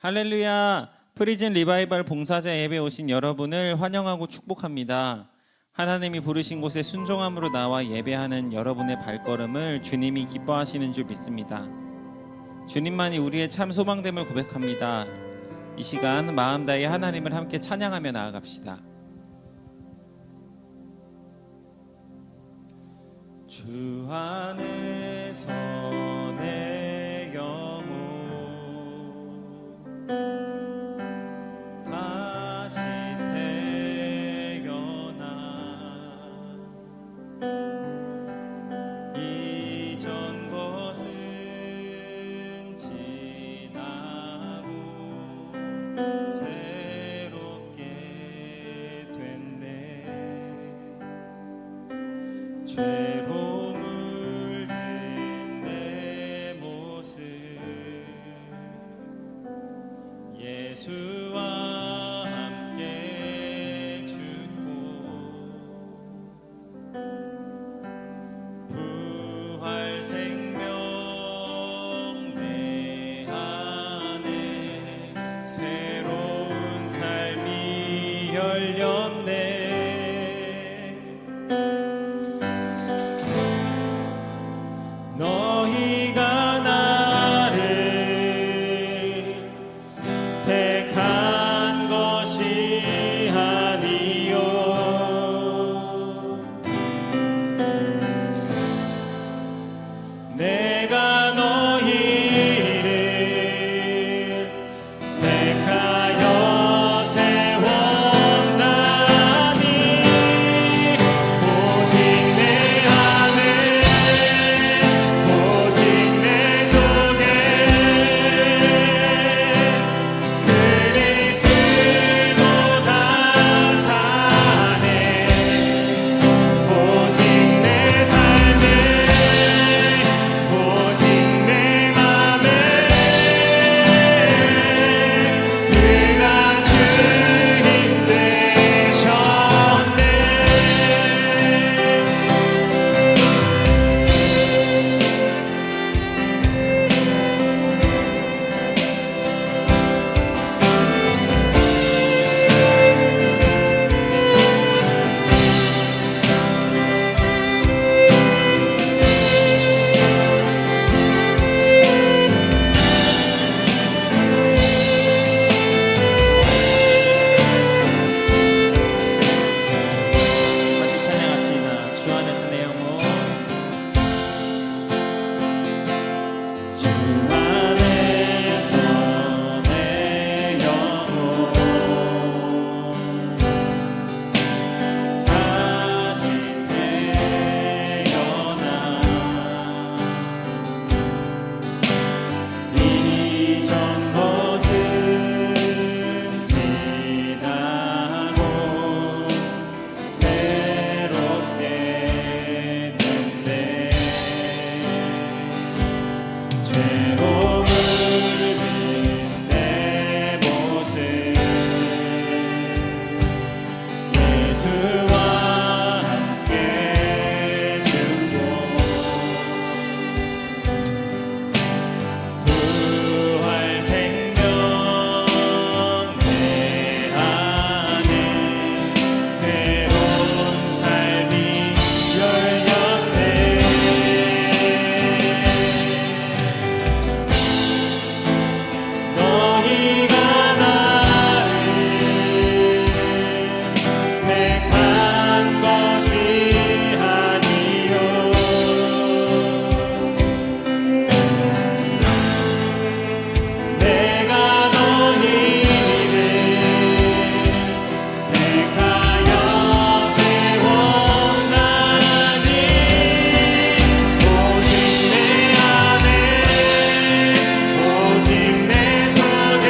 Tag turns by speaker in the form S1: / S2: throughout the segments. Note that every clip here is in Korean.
S1: 할렐루야! 프리즌 리바이벌 봉사자 예배 오신 여러분을 환영하고 축복합니다. 하나님이 부르신 곳에 순종함으로 나와 예배하는 여러분의 발걸음을 주님이 기뻐하시는 줄 믿습니다. 주님만이 우리의 참 소망됨을 고백합니다. 이 시간 마음 다해 하나님을 함께 찬양하며 나아갑시다. 주 안에서 내 영혼 다시 태어나 이전 것은 지나고 새롭게 됐네. 죄로 물든 내 모습 예수와 함께 죽고 부활 생명 내 안에 새로운 삶이 열렸네. 너희가 나를 택한 것이 아니요 내가 너희를 택하여 세웠나니 오직 내 안에 오직 내 속에 그리스도가 사네. 오직 내 삶에 오직 내 맘에 그가 주인 되셨네. 다시 찬양합시다. 주 안에서 내 영혼 주 안에서 내 영혼 다시 태어나 이전 것은 지나고 새롭게 됐네. 죄로 물든 내 모습 예수와 함께 죽고 부활 생명 내 안에 새로운 삶이 열렸네. 너희가 나를 택한 것이 아니요 내가 너희를 택하여 세웠나니 오직 내 안에 오직 내 속에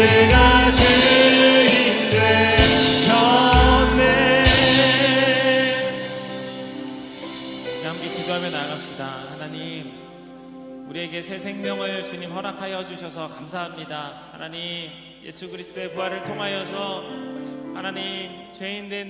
S1: 죄가 주인 되셨네. 함께 기도하며 나아갑시다. 하나님, 우리에게 새 생명을 주님 허락하여 주셔서 감사합니다. 하나님, 예수 그리스도의 부활을 통하여서 하나님, 죄된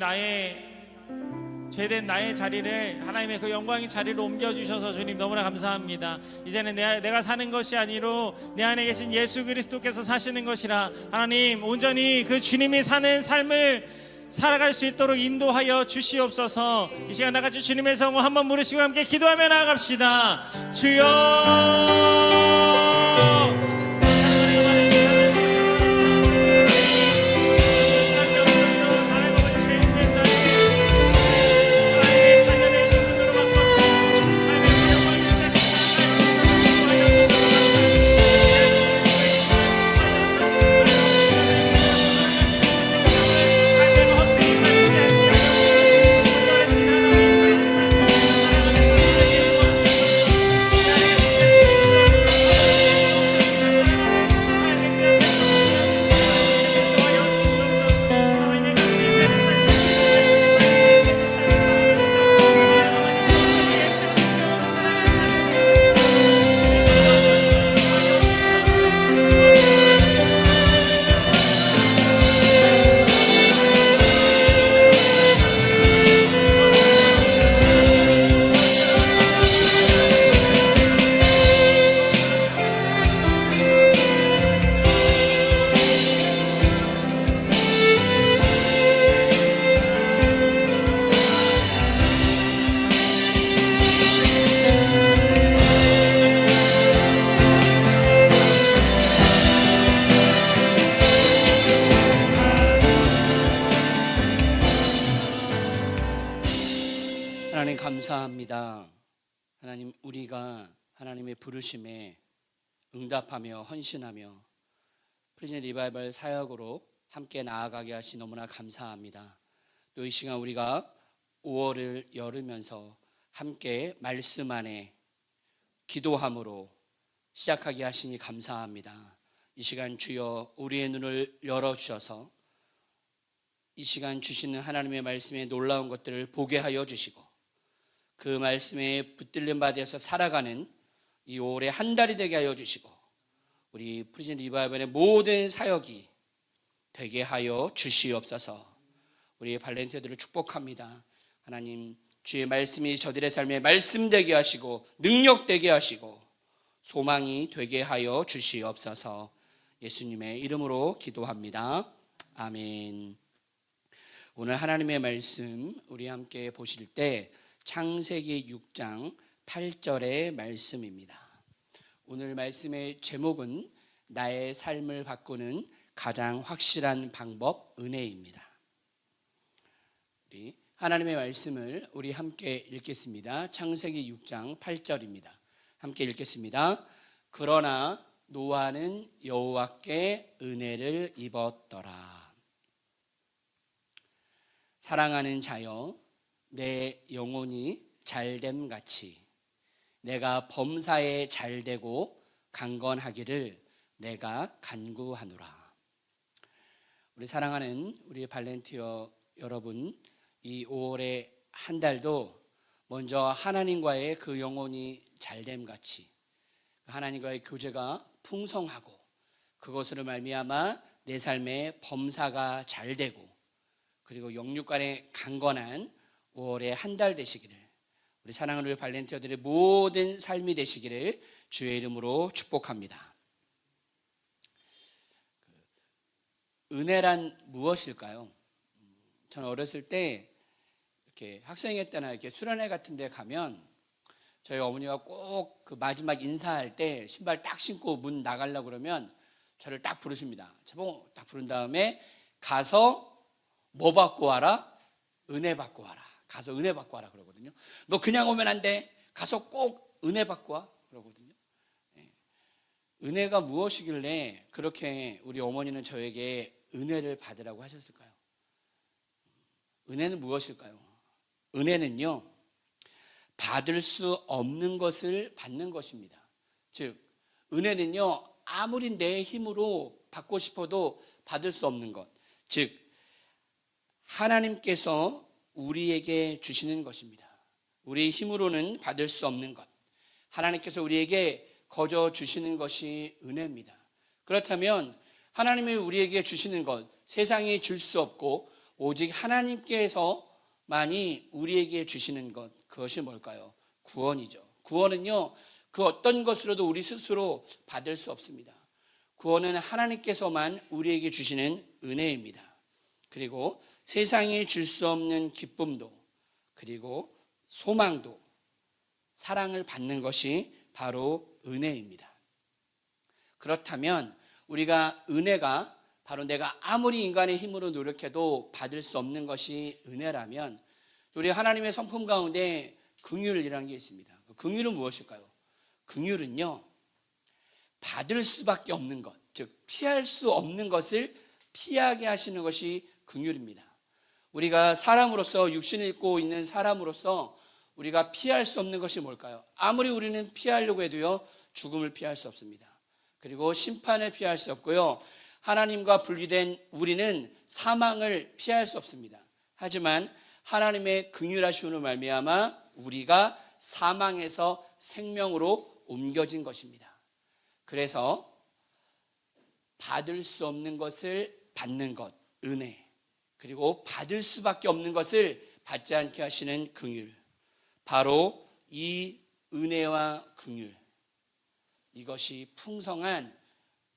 S1: 나의 자리를 하나님의 그 영광의 자리로 옮겨주셔서 주님 너무나 감사합니다. 이제는 내가 사는 것이 아니로 내 안에 계신 예수 그리스도께서 사시는 것이라 하나님, 온전히 그 주님이 사는 삶을 살아갈 수 있도록 인도하여 주시옵소서. 이 시간 나같이 주님의 성을 한번 부르시고 함께 기도하며 나아갑시다. 주여,
S2: 하나님 감사합니다. 하나님, 우리가 하나님의 부르심에 응답하며 헌신하며 프리즌 리바이벌 사역으로 함께 나아가게 하시 너무나 감사합니다. 또 이 시간 우리가 5월을 열으면서 함께 말씀 안에 기도함으로 시작하게 하시니 감사합니다. 이 시간 주여 우리의 눈을 열어주셔서 이 시간 주시는 하나님의 말씀에 놀라운 것들을 보게 하여 주시고 그 말씀에 붙들림 받아서 살아가는 이 올해 한 달이 되게 하여 주시고 우리 프리즌 리바이벌의 모든 사역이 되게 하여 주시옵소서. 우리 발렌티어들을 축복합니다. 하나님, 주의 말씀이 저들의 삶에 말씀 되게 하시고 능력 되게 하시고 소망이 되게 하여 주시옵소서. 예수님의 이름으로 기도합니다. 아멘. 오늘 하나님의 말씀 우리 함께 보실 때 창세기 6장 8절의 말씀입니다. 오늘 말씀의 제목은 나의 삶을 바꾸는 가장 확실한 방법, 은혜입니다. 우리 하나님의 말씀을 우리 함께 읽겠습니다. 창세기 6장 8절입니다. 함께 읽겠습니다. 그러나 노아는 여호와께 은혜를 입었더라. 사랑하는 자여, 내 영혼이 잘됨 같이 내가 범사에 잘되고 강건하기를 내가 간구하노라. 우리 사랑하는 우리 발렌티어 여러분, 이 5월의 한 달도 먼저 하나님과의 그 영혼이 잘됨 같이 하나님과의 교제가 풍성하고 그것으로 말미암아 내 삶의 범사가 잘되고 그리고 영육간에 강건한 5월의 한 달 되시기를, 우리 사랑하는 우리 발렌티어들의 모든 삶이 되시기를 주의 이름으로 축복합니다. 은혜란 무엇일까요? 저는 어렸을 때 이렇게 학생회 때나 이렇게 수련회 같은 데 가면 저희 어머니가 꼭 그 마지막 인사할 때 신발 딱 신고 문 나가려고 그러면 저를 딱 부르십니다. 저보고 딱 부른 다음에 가서 뭐 받고 와라? 은혜 받고 와라. 가서 은혜 받고 와라 그러거든요. 너 그냥 오면 안 돼. 가서 꼭 은혜 받고 와 그러거든요. 은혜가 무엇이길래 그렇게 우리 어머니는 저에게 은혜를 받으라고 하셨을까요? 은혜는 무엇일까요? 은혜는요, 받을 수 없는 것을 받는 것입니다. 즉, 은혜는요, 아무리 내 힘으로 받고 싶어도 받을 수 없는 것, 즉 하나님께서 우리에게 주시는 것입니다. 우리 힘으로는 받을 수 없는 것, 하나님께서 우리에게 거저 주시는 것이 은혜입니다. 그렇다면 하나님이 우리에게 주시는 것, 세상이 줄 수 없고 오직 하나님께서만이 우리에게 주시는 것, 그것이 뭘까요? 구원이죠. 구원은요, 그 어떤 것으로도 우리 스스로 받을 수 없습니다. 구원은 하나님께서만 우리에게 주시는 은혜입니다. 그리고 세상이 줄 수 없는 기쁨도, 그리고 소망도, 사랑을 받는 것이 바로 은혜입니다. 그렇다면 우리가 은혜가 바로 내가 아무리 인간의 힘으로 노력해도 받을 수 없는 것이 은혜라면, 우리 하나님의 성품 가운데 긍휼이라는 게 있습니다. 긍휼은 무엇일까요? 긍휼은요, 받을 수밖에 없는 것, 즉 피할 수 없는 것을 피하게 하시는 것이 긍휼입니다. 우리가 사람으로서, 육신을 입고 있는 사람으로서 우리가 피할 수 없는 것이 뭘까요? 아무리 우리는 피하려고 해도요, 죽음을 피할 수 없습니다. 그리고 심판을 피할 수 없고요, 하나님과 분리된 우리는 사망을 피할 수 없습니다. 하지만 하나님의 긍휼하심으로 말미암아 우리가 사망에서 생명으로 옮겨진 것입니다. 그래서 받을 수 없는 것을 받는 것, 은혜, 그리고 받을 수밖에 없는 것을 받지 않게 하시는 긍휼, 바로 이 은혜와 긍휼, 이것이 풍성한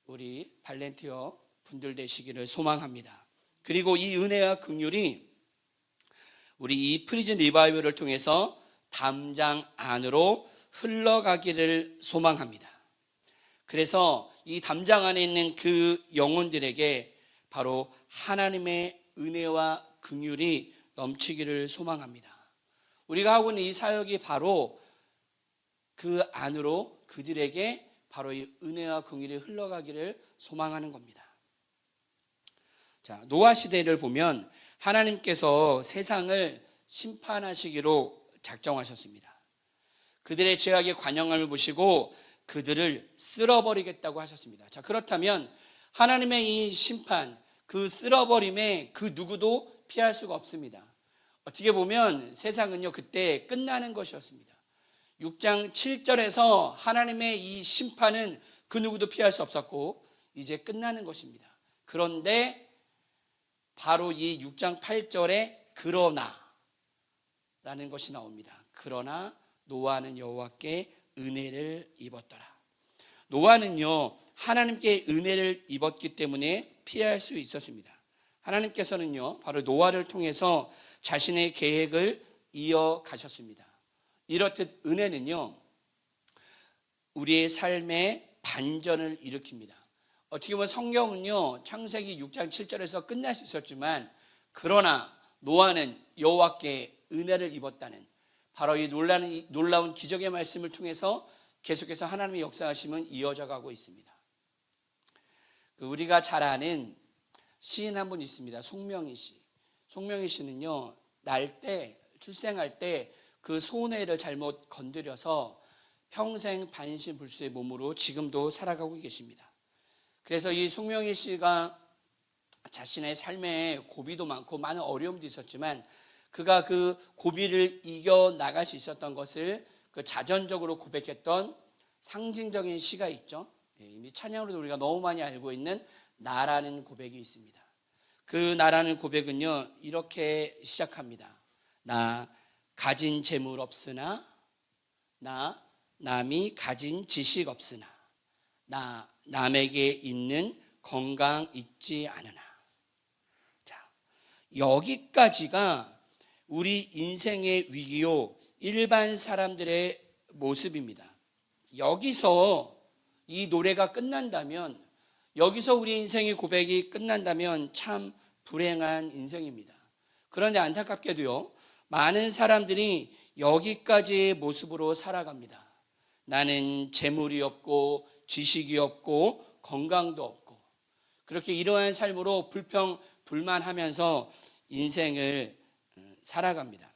S2: 우리 발렌티어 분들 되시기를 소망합니다. 그리고 이 은혜와 긍휼이 우리 이 프리즌 리바이벌을 통해서 담장 안으로 흘러가기를 소망합니다. 그래서 이 담장 안에 있는 그 영혼들에게 바로 하나님의 은혜와 긍휼이 넘치기를 소망합니다. 우리가 하고 있는 이 사역이 바로 그 안으로 그들에게 바로 이 은혜와 긍휼이 흘러가기를 소망하는 겁니다. 자, 노아 시대를 보면 하나님께서 세상을 심판하시기로 작정하셨습니다. 그들의 죄악의 관영함을 보시고 그들을 쓸어버리겠다고 하셨습니다. 자, 그렇다면 하나님의 이 심판, 그 쓸어버림에 그 누구도 피할 수가 없습니다. 어떻게 보면 세상은요, 그때 끝나는 것이었습니다. 6장 7절에서 하나님의 이 심판은 그 누구도 피할 수 없었고 이제 끝나는 것입니다. 그런데 바로 이 6장 8절에 그러나 라는 것이 나옵니다. 그러나 노아는 여호와께 은혜를 입었더라. 노아는요, 하나님께 은혜를 입었기 때문에 피할 수 있었습니다. 하나님께서는요, 바로 노아를 통해서 자신의 계획을 이어가셨습니다. 이렇듯 은혜는요, 우리의 삶에 반전을 일으킵니다. 어떻게 보면 성경은요, 창세기 6장 7절에서 끝날 수 있었지만, 그러나 노아는 여호와께 은혜를 입었다는 바로 이 놀라운 기적의 말씀을 통해서 계속해서 하나님의 역사하심은 이어져 가고 있습니다. 우리가 잘 아는 시인 한 분 있습니다. 송명희 씨. 송명희 씨는요, 출생할 때 그 소뇌를 잘못 건드려서 평생 반신불수의 몸으로 지금도 살아가고 계십니다. 그래서 이 송명희 씨가 자신의 삶에 고비도 많고 많은 어려움도 있었지만 그가 그 고비를 이겨나갈 수 있었던 것을 그 자전적으로 고백했던 상징적인 시가 있죠. 이미 찬양으로도 우리가 너무 많이 알고 있는 나라는 고백이 있습니다. 그 나라는 고백은요, 이렇게 시작합니다. 나 가진 재물 없으나, 나 남이 가진 지식 없으나, 나 남에게 있는 건강 있지 않으나. 자, 여기까지가 우리 인생의 위기요, 일반 사람들의 모습입니다. 여기서 이 노래가 끝난다면, 여기서 우리 인생의 고백이 끝난다면 참 불행한 인생입니다. 그런데 안타깝게도요, 많은 사람들이 여기까지의 모습으로 살아갑니다. 나는 재물이 없고 지식이 없고 건강도 없고, 그렇게 이러한 삶으로 불평불만하면서 인생을 살아갑니다.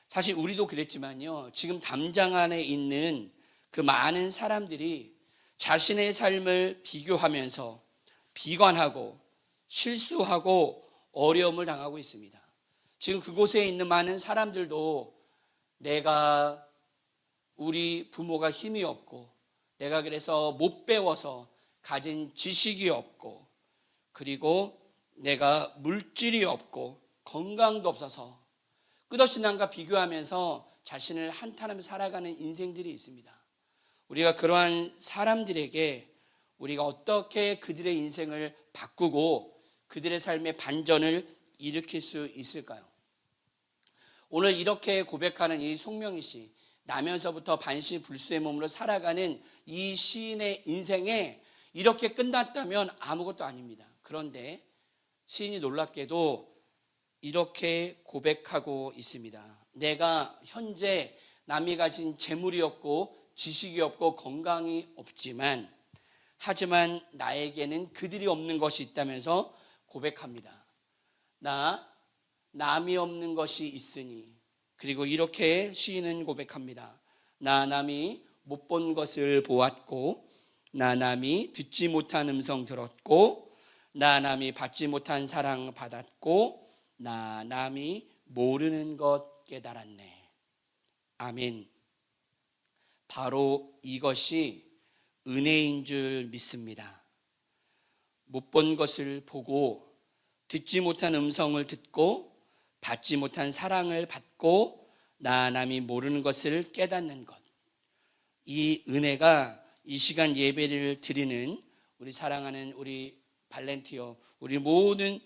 S2: 사실 우리도 그랬지만요, 지금 담장 안에 있는 그 많은 사람들이 자신의 삶을 비교하면서 비관하고 실수하고 어려움을 당하고 있습니다. 지금 그곳에 있는 많은 사람들도 우리 부모가 힘이 없고 내가 그래서 못 배워서 가진 지식이 없고 그리고 내가 물질이 없고 건강도 없어서 끝없이 남과 비교하면서 자신을 한탄하며 살아가는 인생들이 있습니다. 우리가 그러한 사람들에게 우리가 어떻게 그들의 인생을 바꾸고 그들의 삶의 반전을 일으킬 수 있을까요? 오늘 이렇게 고백하는 이 송명희 씨, 나면서부터 반신불수의 몸으로 살아가는 이 시인의 인생에 이렇게 끝났다면 아무것도 아닙니다. 그런데 시인이 놀랍게도 이렇게 고백하고 있습니다. 내가 현재 남이 가진 재물이 없고 지식이 없고 건강이 없지만 하지만 나에게는 그들이 없는 것이 있다면서 고백합니다. 남이 없는 것이 있으니. 그리고 이렇게 시인은 고백합니다. 나 남이 못 본 것을 보았고 나 남이 듣지 못한 음성 들었고 나 남이 받지 못한 사랑 받았고 나 남이 모르는 것 깨달았네. 아멘. 바로 이것이 은혜인 줄 믿습니다. 못 본 것을 보고 듣지 못한 음성을 듣고 받지 못한 사랑을 받고 나 남이 모르는 것을 깨닫는 것. 이 은혜가 이 시간 예배를 드리는 우리 사랑하는 우리 발렌티어, 우리 모든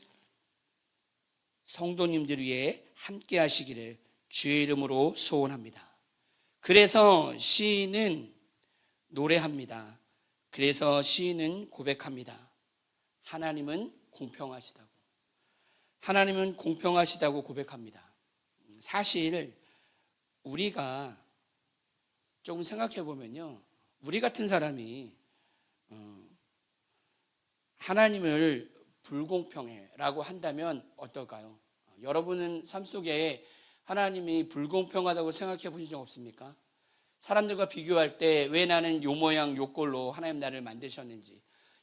S2: 성도님들 위해 함께 하시기를 주의 이름으로 소원합니다. 그래서 시인은 노래합니다. 그래서 시인은 고백합니다. 하나님은 공평하시다고. 하나님은 공평하시다고 고백합니다. 사실 우리가 조금 생각해 보면요, 우리 같은 사람이 하나님을 불공평해라고 한다면 어떨까요? 여러분은 삶 속에 하나님이 불공평하다고 생각해 보신 적 없습니까? 사람들과 비교할 때 왜 나는 요 모양 요 꼴로 하나님 나를 만드셨는지,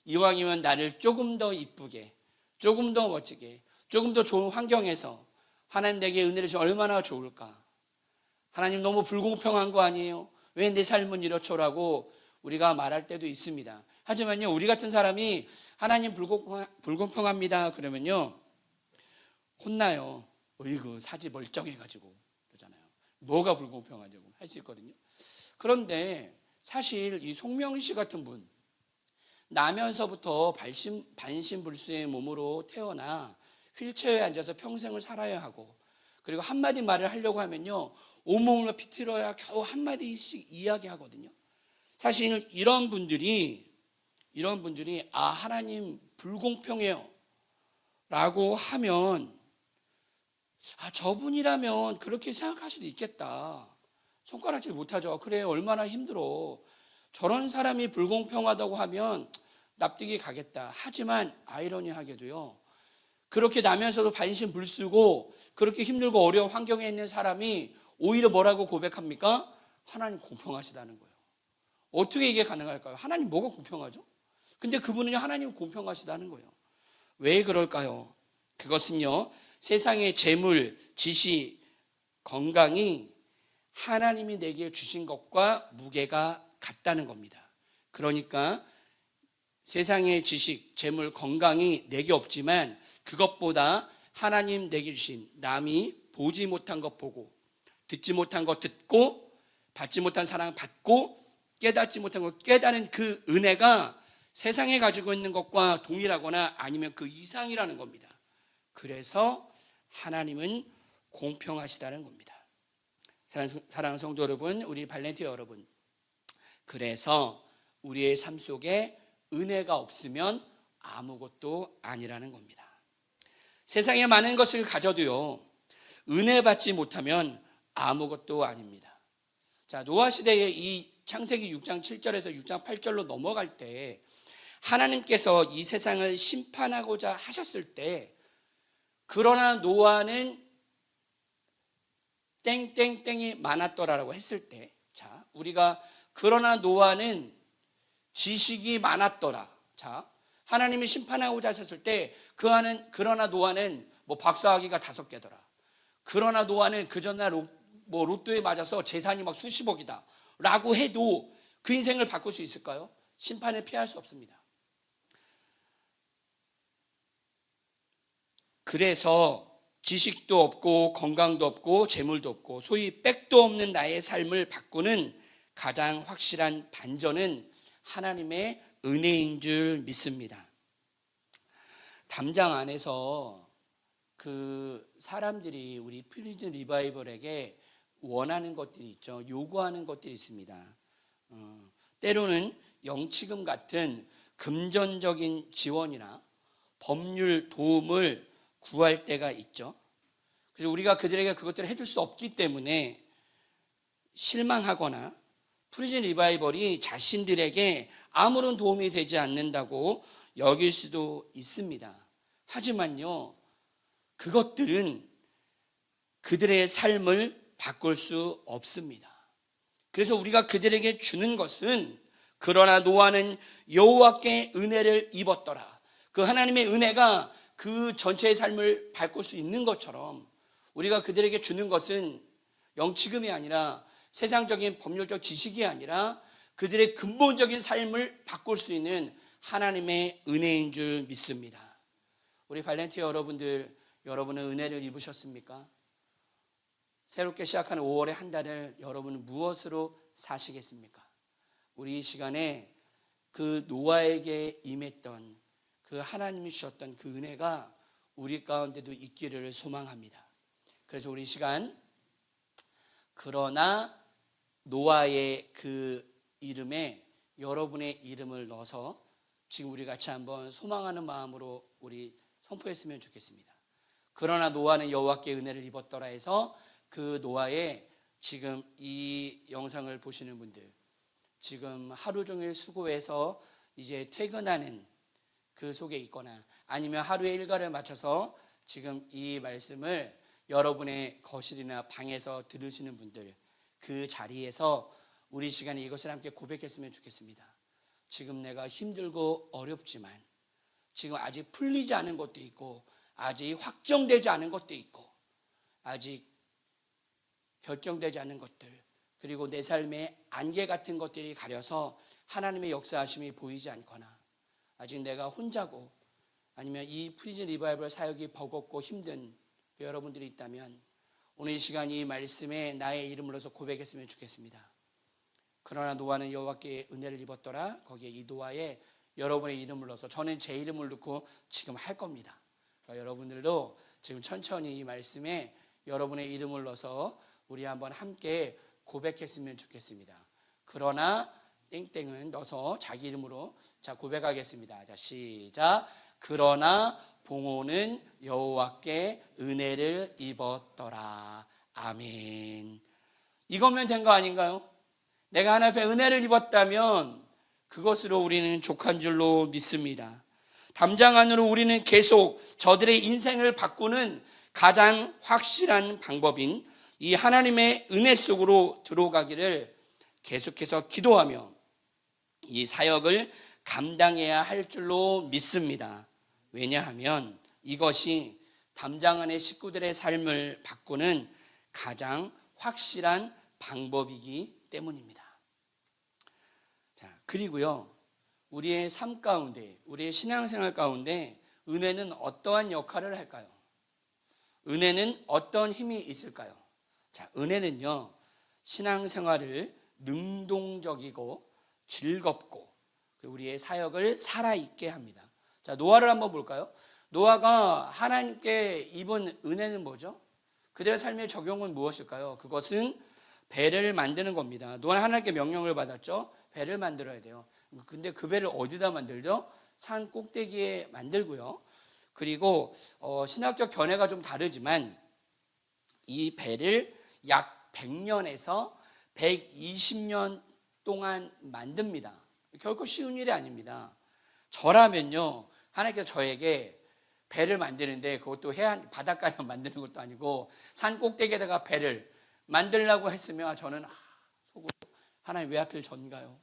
S2: 이왕이면 나를 조금 더 이쁘게, 조금 더 멋지게, 조금 더 좋은 환경에서 하나님 내게 은혜를 주시면 얼마나 좋을까. 하나님 너무 불공평한 거 아니에요? 왜 내 삶은 이렇죠라고 우리가 말할 때도 있습니다. 하지만요, 우리 같은 사람이 하나님 불공평합니다 그러면요 혼나요. 어이구 사지 멀쩡해가지고 그러잖아요. 뭐가 불공평하냐고 할 수 있거든요. 그런데 사실 이 송명희 씨 같은 분, 나면서부터 반신불수의 몸으로 태어나 휠체어에 앉아서 평생을 살아야 하고, 그리고 한마디 말을 하려고 하면요 온몸을 비틀어야 겨우 한마디씩 이야기하거든요. 사실 이런 분들이 하나님 불공평해요 라고 하면 저분이라면 그렇게 생각할 수도 있겠다. 손가락질 못하죠. 그래 얼마나 힘들어. 저런 사람이 불공평하다고 하면 납득이 가겠다. 하지만 아이러니하게도요, 그렇게 나면서도 반신불수고 그렇게 힘들고 어려운 환경에 있는 사람이 오히려 뭐라고 고백합니까? 하나님 공평하시다는 거예요. 어떻게 이게 가능할까요? 하나님 뭐가 공평하죠? 근데 그분은 하나님 공평하시다는 거예요. 왜 그럴까요? 그것은요, 세상의 재물, 지식, 건강이 하나님이 내게 주신 것과 무게가 같다는 겁니다. 그러니까 세상의 지식, 재물, 건강이 내게 없지만 그것보다 하나님 내게 주신, 남이 보지 못한 것 보고 듣지 못한 것 듣고 받지 못한 사랑 받고 깨닫지 못한 것 깨닫는 그 은혜가 세상에 가지고 있는 것과 동일하거나 아니면 그 이상이라는 겁니다. 그래서 하나님은 공평하시다는 겁니다. 사랑하는 성도 여러분, 우리 발렌티아 여러분, 그래서 우리의 삶 속에 은혜가 없으면 아무것도 아니라는 겁니다. 세상에 많은 것을 가져도요, 은혜 받지 못하면 아무것도 아닙니다. 자, 노아 시대의 이 창세기 6장 7절에서 6장 8절로 넘어갈 때 하나님께서 이 세상을 심판하고자 하셨을 때, 그러나 노아는 땡땡땡이 많았더라라고 했을 때, 자, 우리가 그러나 노아는 지식이 많았더라. 자, 하나님이 심판하고자 하셨을 때 그러나 노아는 뭐 박사학위가 5개더라. 그러나 노아는 그 전날 로또에 맞아서 재산이 막 수십억이다 라고 해도 그 인생을 바꿀 수 있을까요? 심판을 피할 수 없습니다. 그래서 지식도 없고 건강도 없고 재물도 없고 소위 백도 없는 나의 삶을 바꾸는 가장 확실한 반전은 하나님의 은혜인 줄 믿습니다. 담장 안에서 그 사람들이 우리 프리즌 리바이벌에게 원하는 것들이 있죠. 요구하는 것들이 있습니다. 때로는 영치금 같은 금전적인 지원이나 법률 도움을 구할 때가 있죠. 그래서 우리가 그들에게 그것들을 해줄 수 없기 때문에 실망하거나 프리즌 리바이벌이 자신들에게 아무런 도움이 되지 않는다고 여길 수도 있습니다. 하지만요, 그것들은 그들의 삶을 바꿀 수 없습니다. 그래서 우리가 그들에게 주는 것은 그러나 노아는 여호와께 은혜를 입었더라. 그 하나님의 은혜가 그 전체의 삶을 바꿀 수 있는 것처럼 우리가 그들에게 주는 것은 영치금이 아니라 세상적인 법률적 지식이 아니라 그들의 근본적인 삶을 바꿀 수 있는 하나님의 은혜인 줄 믿습니다. 우리 발렌티아 여러분들, 여러분은 은혜를 입으셨습니까? 새롭게 시작하는 5월의 한 달을 여러분은 무엇으로 사시겠습니까? 우리 이 시간에 그 노아에게 임했던 그 하나님이 주셨던 그 은혜가 우리 가운데도 있기를 소망합니다. 그래서 우리 이 시간 그러나 노아의 그 이름에 여러분의 이름을 넣어서 지금 우리 같이 한번 소망하는 마음으로 우리 선포했으면 좋겠습니다. 그러나 노아는 여호와께 은혜를 입었더라 해서 그 노아의 지금 이 영상을 보시는 분들, 지금 하루 종일 수고해서 이제 퇴근하는 그 속에 있거나 아니면 하루의 일과를 마쳐서 지금 이 말씀을 여러분의 거실이나 방에서 들으시는 분들, 그 자리에서 우리 시간에 이것을 함께 고백했으면 좋겠습니다. 지금 내가 힘들고 어렵지만 지금 아직 풀리지 않은 것도 있고 아직 확정되지 않은 것도 있고 아직 결정되지 않은 것들, 그리고 내 삶의 안개 같은 것들이 가려서 하나님의 역사하심이 보이지 않거나 아직 내가 혼자고 아니면 이 프리즌 리바이벌 사역이 버겁고 힘든 여러분들이 있다면 오늘 이 시간 이 말씀에 나의 이름으로서 고백했으면 좋겠습니다. 그러나 노아는 여호와께 은혜를 입었더라. 거기에 이 노아에 여러분의 이름을 넣어서 저는 제 이름을 넣고 지금 할 겁니다. 그러니까 여러분들도 지금 천천히 이 말씀에 여러분의 이름을 넣어서 우리 한번 함께 고백했으면 좋겠습니다. 그러나 땡땡은 넣어서 자기 이름으로 자 고백하겠습니다. 자 시작. 그러나 봉호는 여호와께 은혜를 입었더라. 아멘. 이거면 된 거 아닌가요? 내가 하나님 앞에 은혜를 입었다면 그것으로 우리는 족한 줄로 믿습니다. 담장 안으로 우리는 계속 저들의 인생을 바꾸는 가장 확실한 방법인 이 하나님의 은혜 속으로 들어가기를 계속해서 기도하며 이 사역을 감당해야 할 줄로 믿습니다. 왜냐하면 이것이 담장 안의 식구들의 삶을 바꾸는 가장 확실한 방법이기 때문입니다. 자, 그리고요, 우리의 삶 가운데, 우리의 신앙생활 가운데 은혜는 어떠한 역할을 할까요? 은혜는 어떤 힘이 있을까요? 자, 은혜는요, 신앙생활을 능동적이고 즐겁고 우리의 사역을 살아있게 합니다. 자, 노아를 한번 볼까요? 노아가 하나님께 입은 은혜는 뭐죠? 그들의 삶의 적용은 무엇일까요? 그것은 배를 만드는 겁니다. 노아는 하나님께 명령을 받았죠. 배를 만들어야 돼요. 근데 그 배를 어디다 만들죠? 산 꼭대기에 만들고요. 그리고 신학적 견해가 좀 다르지만 이 배를 약 100년에서 120년 동안 만듭니다. 결코 쉬운 일이 아닙니다. 저라면요, 하나님께서 저에게 배를 만드는데 그것도 해안 바닷가에 만드는 것도 아니고 산 꼭대기에다가 배를 만들려고 했으면 저는 속으로 하나님 왜 하필 전가요?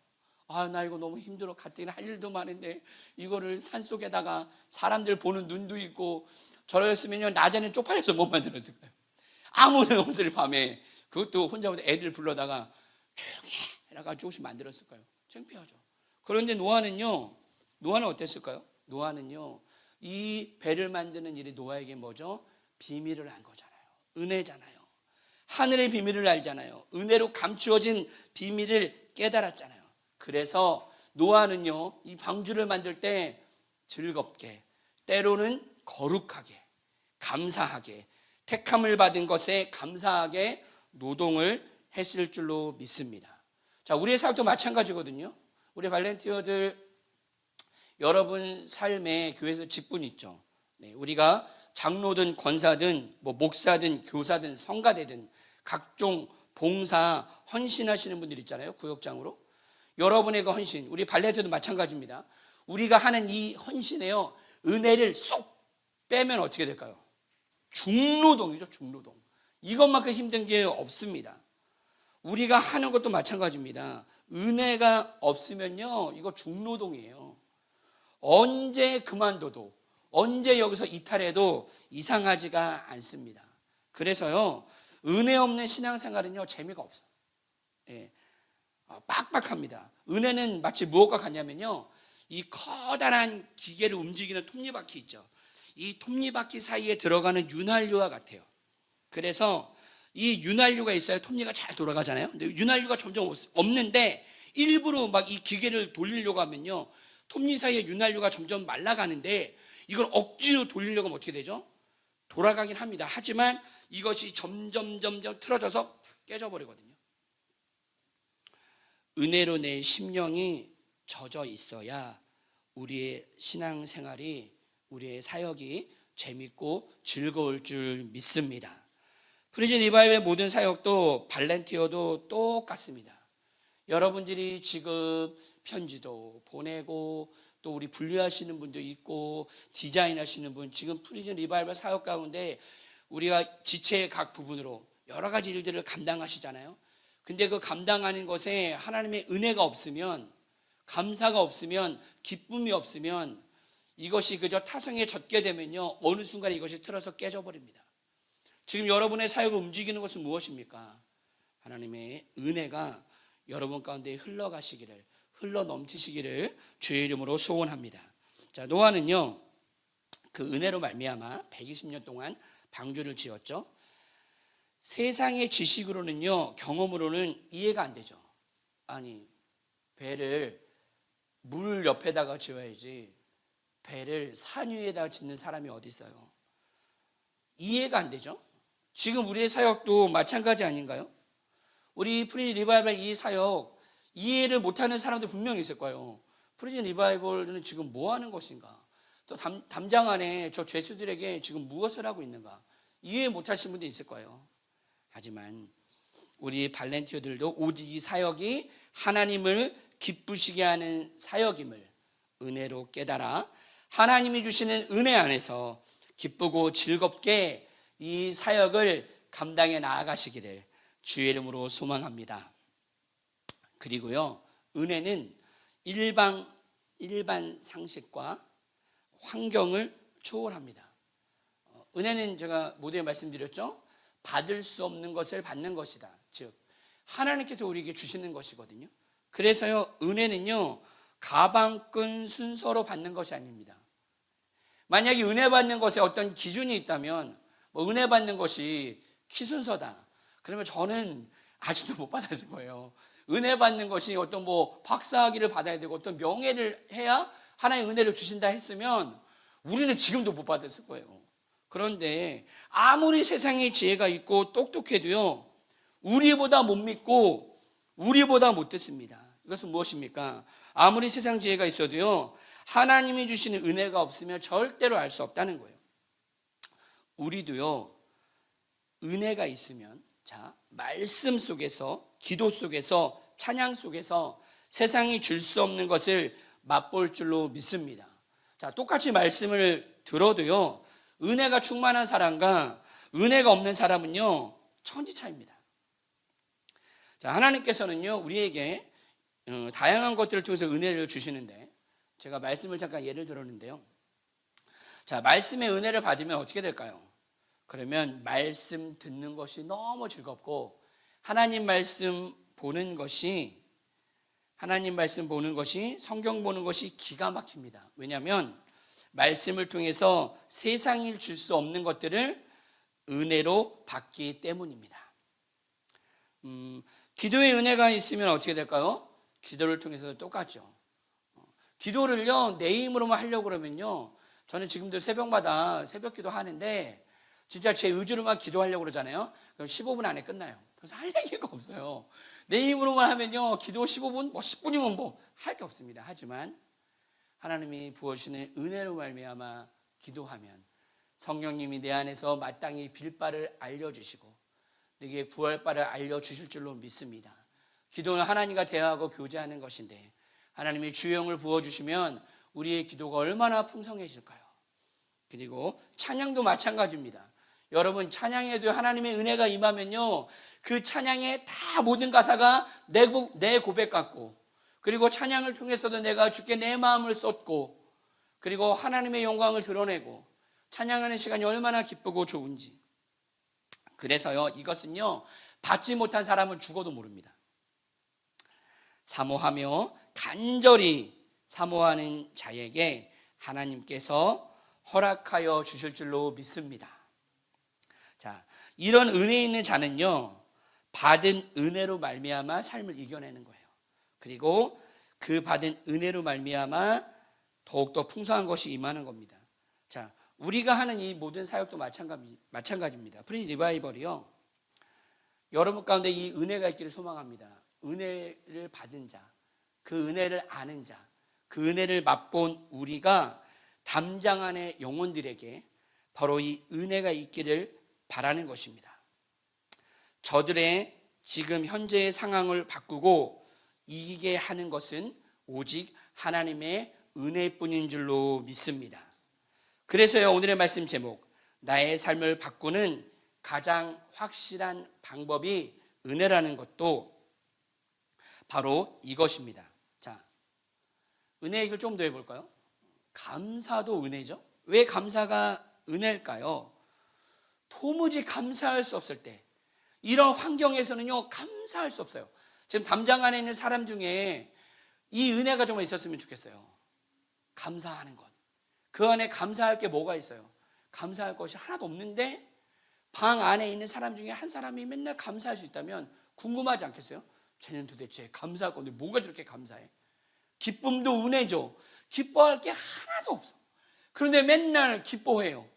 S2: 아, 나 이거 너무 힘들어. 가뜩이나 할 일도 많은데 이거를 산속에다가 사람들 보는 눈도 있고, 저랬으면요 낮에는 쪽팔려서 못 만들었을 거예요. 아무런 옷을 밤에, 그것도 혼자 애들 불러다가 조용히 해라가 조금씩 만들었을 거예요. 창피하죠. 그런데 노아는 어땠을까요? 노아는요 이 배를 만드는 일이 노아에게 뭐죠? 비밀을 안 거잖아요. 은혜잖아요. 하늘의 비밀을 알잖아요. 은혜로 감추어진 비밀을 깨달았잖아요. 그래서 노아는요 이 방주를 만들 때 즐겁게, 때로는 거룩하게, 감사하게, 택함을 받은 것에 감사하게 노동을 했을 줄로 믿습니다. 자, 우리의 삶도 마찬가지거든요. 우리 발렌티어들 여러분 삶에 교회에서 직분 있죠. 네, 우리가 장로든 권사든 목사든 교사든 성가대든 각종 봉사 헌신하시는 분들 있잖아요. 구역장으로. 여러분의 그 헌신, 우리 발렌티어도 마찬가지입니다. 우리가 하는 이 헌신에요 은혜를 쏙 빼면 어떻게 될까요? 중노동이죠. 중노동. 이것만큼 힘든 게 없습니다. 우리가 하는 것도 마찬가지입니다. 은혜가 없으면요 이거 중노동이에요. 언제 그만둬도, 언제 여기서 이탈해도 이상하지가 않습니다. 그래서요 은혜 없는 신앙생활은요 재미가 없어요. 예, 빡빡합니다. 은혜는 마치 무엇과 같냐면요 이 커다란 기계를 움직이는 톱니바퀴 있죠. 이 톱니바퀴 사이에 들어가는 윤활유와 같아요. 그래서 이 윤활유가 있어야 톱니가 잘 돌아가잖아요. 근데 윤활유가 점점 없는데 일부러 막 이 기계를 돌리려고 하면요 톱니 사이에 윤활유가 점점 말라가는데, 이걸 억지로 돌리려고 하면 어떻게 되죠? 돌아가긴 합니다. 하지만 이것이 점점 틀어져서 깨져버리거든요. 은혜로 내 심령이 젖어 있어야 우리의 신앙생활이, 우리의 사역이 재밌고 즐거울 줄 믿습니다. 프리즌 리바이벌의 모든 사역도 발렌티어도 똑같습니다. 여러분들이 지금 편지도 보내고, 또 우리 분류하시는 분도 있고, 디자인 하시는 분, 지금 프리즌 리바이벌 사역 가운데 우리가 지체의 각 부분으로 여러 가지 일들을 감당하시잖아요. 근데 그 감당하는 것에 하나님의 은혜가 없으면, 감사가 없으면, 기쁨이 없으면 이것이 그저 타성에 젖게 되면요 어느 순간 이것이 틀어서 깨져버립니다. 지금 여러분의 사역을 움직이는 것은 무엇입니까? 하나님의 은혜가 여러분 가운데 흘러가시기를, 흘러 넘치시기를 주의 이름으로 소원합니다. 자, 노아는요 그 은혜로 말미암아 120년 동안 방주를 지었죠. 세상의 지식으로는요, 경험으로는 이해가 안 되죠. 아니, 배를 물 옆에다가 지어야지 배를 산 위에다가 짓는 사람이 어디 있어요? 이해가 안 되죠. 지금 우리의 사역도 마찬가지 아닌가요? 우리 프리즌 리바이벌 이 사역 이해를 못하는 사람들 분명히 있을 거예요. 프리즌 리바이벌은 지금 뭐 하는 것인가? 또 담장 안에 저 죄수들에게 지금 무엇을 하고 있는가? 이해 못하시는 분도 있을 거예요. 하지만 우리 발렌티어들도 오직 이 사역이 하나님을 기쁘시게 하는 사역임을 은혜로 깨달아 하나님이 주시는 은혜 안에서 기쁘고 즐겁게 이 사역을 감당해 나아가시기를 주의 이름으로 소망합니다. 그리고요, 은혜는 일반 상식과 환경을 초월합니다. 은혜는 제가 모두에 말씀드렸죠. 받을 수 없는 것을 받는 것이다. 즉 하나님께서 우리에게 주시는 것이거든요. 그래서요, 은혜는요 가방끈 순서로 받는 것이 아닙니다. 만약에 은혜 받는 것에 어떤 기준이 있다면, 은혜 받는 것이 키 순서다, 그러면 저는 아직도 못 받았을 거예요. 은혜 받는 것이 어떤 박사학위를 받아야 되고 어떤 명예를 해야 하나님의 은혜를 주신다 했으면 우리는 지금도 못 받았을 거예요. 그런데 아무리 세상에 지혜가 있고 똑똑해도요, 우리보다 못 믿고 우리보다 못 듣습니다. 이것은 무엇입니까? 아무리 세상 지혜가 있어도요, 하나님이 주시는 은혜가 없으면 절대로 알 수 없다는 거예요. 우리도요, 은혜가 있으면, 자, 말씀 속에서, 기도 속에서, 찬양 속에서 세상이 줄 수 없는 것을 맛볼 줄로 믿습니다. 자, 똑같이 말씀을 들어도요, 은혜가 충만한 사람과 은혜가 없는 사람은요 천지 차이입니다. 자, 하나님께서는요 우리에게 다양한 것들을 통해서 은혜를 주시는데 제가 말씀을 잠깐 예를 들었는데요. 자, 말씀의 은혜를 받으면 어떻게 될까요? 그러면 말씀 듣는 것이 너무 즐겁고 하나님 말씀 보는 것이 성경 보는 것이 기가 막힙니다. 왜냐하면 말씀을 통해서 세상이 줄 수 없는 것들을 은혜로 받기 때문입니다. 기도의 은혜가 있으면 어떻게 될까요? 기도를 통해서도 똑같죠. 기도를요 내 힘으로만 하려고 그러면요, 저는 지금도 새벽마다 새벽 기도 하는데 진짜 제 의지로만 기도하려고 그러잖아요. 그럼 15분 안에 끝나요. 그래서 할 얘기가 없어요. 내 힘으로만 하면요 기도 15분, 10분이면 할 게 없습니다. 하지만 하나님이 부어주시는 은혜로 말미암아 기도하면 성령님이 내 안에서 마땅히 빌 바를 알려주시고 내게 구할 바를 알려주실 줄로 믿습니다. 기도는 하나님과 대화하고 교제하는 것인데 하나님이 주영을 부어주시면 우리의 기도가 얼마나 풍성해질까요? 그리고 찬양도 마찬가지입니다. 여러분, 찬양에도 하나님의 은혜가 임하면요 그 찬양의 다 모든 가사가 내 고백 같고, 그리고 찬양을 통해서도 내가 주께 내 마음을 쏟고, 그리고 하나님의 영광을 드러내고 찬양하는 시간이 얼마나 기쁘고 좋은지. 그래서요 이것은요 받지 못한 사람은 죽어도 모릅니다. 사모하며 간절히 사모하는 자에게 하나님께서 허락하여 주실 줄로 믿습니다. 자, 이런 은혜 있는 자는요 받은 은혜로 말미암아 삶을 이겨내는 거예요. 그리고 그 받은 은혜로 말미암아 더욱더 풍성한 것이 임하는 겁니다. 자, 우리가 하는 이 모든 사역도 마찬가지입니다. 프리즌 리바이벌이요, 여러분 가운데 이 은혜가 있기를 소망합니다. 은혜를 받은 자, 그 은혜를 아는 자, 그 은혜를 맛본 우리가 담장 안의 영혼들에게 바로 이 은혜가 있기를 바라는 것입니다. 저들의 지금 현재의 상황을 바꾸고 이기게 하는 것은 오직 하나님의 은혜뿐인 줄로 믿습니다. 그래서요 오늘의 말씀 제목, 나의 삶을 바꾸는 가장 확실한 방법이 은혜라는 것도 바로 이것입니다. 자, 은혜 얘기를 좀 더 해볼까요? 감사도 은혜죠. 왜 감사가 은혜일까요? 도무지 감사할 수 없을 때, 이런 환경에서는요 감사할 수 없어요. 지금 담장 안에 있는 사람 중에 이 은혜가 좀 있었으면 좋겠어요. 감사하는 것. 그 안에 감사할 게 뭐가 있어요? 감사할 것이 하나도 없는데 방 안에 있는 사람 중에 한 사람이 맨날 감사할 수 있다면 궁금하지 않겠어요? 쟤는 도대체 감사할 건데 뭐가 저렇게 감사해? 기쁨도 은혜죠. 기뻐할 게 하나도 없어. 그런데 맨날 기뻐해요.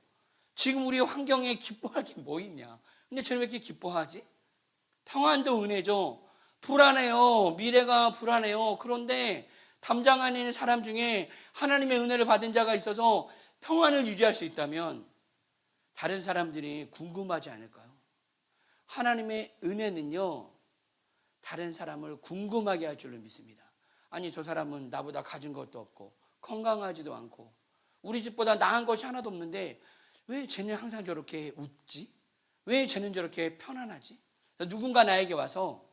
S2: 지금 우리 환경에 기뻐할 게 뭐 있냐? 근데 쟤는 왜 이렇게 기뻐하지? 평안도 은혜죠. 불안해요. 미래가 불안해요. 그런데 담장 안에 있는 사람 중에 하나님의 은혜를 받은 자가 있어서 평안을 유지할 수 있다면 다른 사람들이 궁금하지 않을까요? 하나님의 은혜는요 다른 사람을 궁금하게 할 줄로 믿습니다. 아니, 저 사람은 나보다 가진 것도 없고 건강하지도 않고 우리 집보다 나은 것이 하나도 없는데 왜 쟤는 항상 저렇게 웃지? 왜 쟤는 저렇게 편안하지? 누군가 나에게 와서,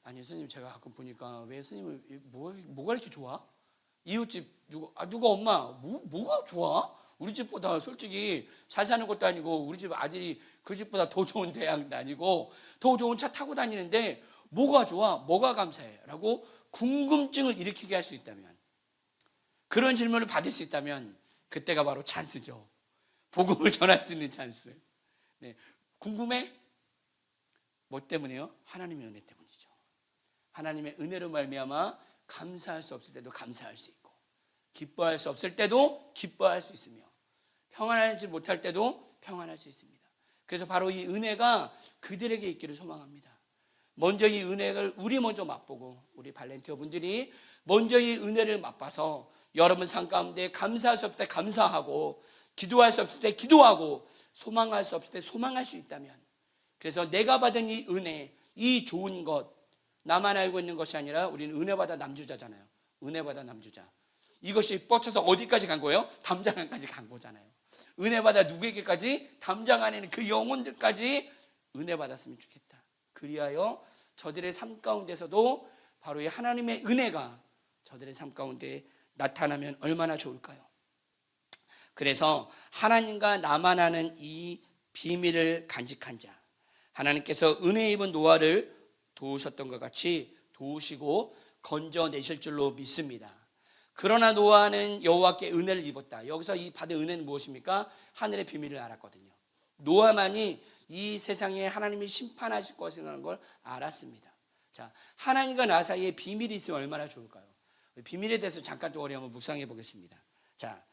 S2: 아니 선생님, 제가 가끔 보니까 왜 선생님은 뭐가 이렇게 좋아? 이웃집 누가 엄마 뭐가 좋아? 우리 집보다 솔직히 잘 사는 것도 아니고 우리 집 아들이 그 집보다 더 좋은 대학도 아니고 더 좋은 차 타고 다니는데 뭐가 좋아? 뭐가 감사해? 라고 궁금증을 일으키게 할 수 있다면, 그런 질문을 받을 수 있다면 그때가 바로 찬스죠. 복음을 전할 수 있는 찬스. 네. 궁금해? 뭐 때문에요? 하나님의 은혜 때문이죠. 하나님의 은혜로 말미암아 감사할 수 없을 때도 감사할 수 있고, 기뻐할 수 없을 때도 기뻐할 수 있으며, 평안하지 못할 때도 평안할 수 있습니다. 그래서 바로 이 은혜가 그들에게 있기를 소망합니다. 먼저 이 은혜를 우리 먼저 맛보고, 우리 발렌티어 분들이 먼저 이 은혜를 맛봐서 여러분 삶 가운데 감사할 수 없을 때 감사하고, 기도할 수 없을 때 기도하고, 소망할 수 없을 때 소망할 수 있다면, 그래서 내가 받은 이 은혜, 이 좋은 것, 나만 알고 있는 것이 아니라 우리는 은혜받아 남주자잖아요. 은혜받아 남주자. 이것이 뻗쳐서 어디까지 간 거예요? 담장 안까지 간 거잖아요. 은혜받아 누구에게까지? 담장 안에 있는 그 영혼들까지 은혜받았으면 좋겠다. 그리하여 저들의 삶 가운데서도 바로 이 하나님의 은혜가 저들의 삶 가운데 나타나면 얼마나 좋을까요? 그래서 하나님과 나만 아는 이 비밀을 간직한 자, 하나님께서 은혜 입은 노아를 도우셨던 것 같이 도우시고 건져내실 줄로 믿습니다. 그러나 노아는 여호와께 은혜를 입었다. 여기서 이 받은 은혜는 무엇입니까? 하늘의 비밀을 알았거든요. 노아만이 이 세상에 하나님이 심판하실 것이라는 걸 알았습니다. 자, 하나님과 나 사이에 비밀이 있으면 얼마나 좋을까요? 비밀에 대해서 잠깐 또 한번 묵상해 보겠습니다. 자,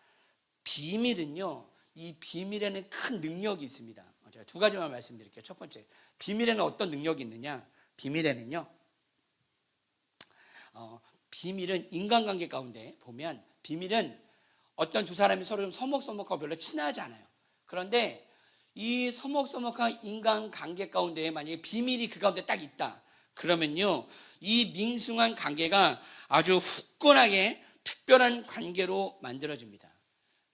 S2: 비밀은요, 이 비밀에는 큰 능력이 있습니다. 제가 두 가지만 말씀드릴게요. 첫 번째, 비밀에는 어떤 능력이 있느냐? 비밀에는요, 비밀은 인간관계 가운데 보면 비밀은 어떤 두 사람이 서로 좀 서먹서먹하고 별로 친하지 않아요. 그런데 이 서먹서먹한 인간관계 가운데 만약에 비밀이 그 가운데 딱 있다. 그러면요, 이 밍숭한 관계가 아주 후끈하게 특별한 관계로 만들어집니다.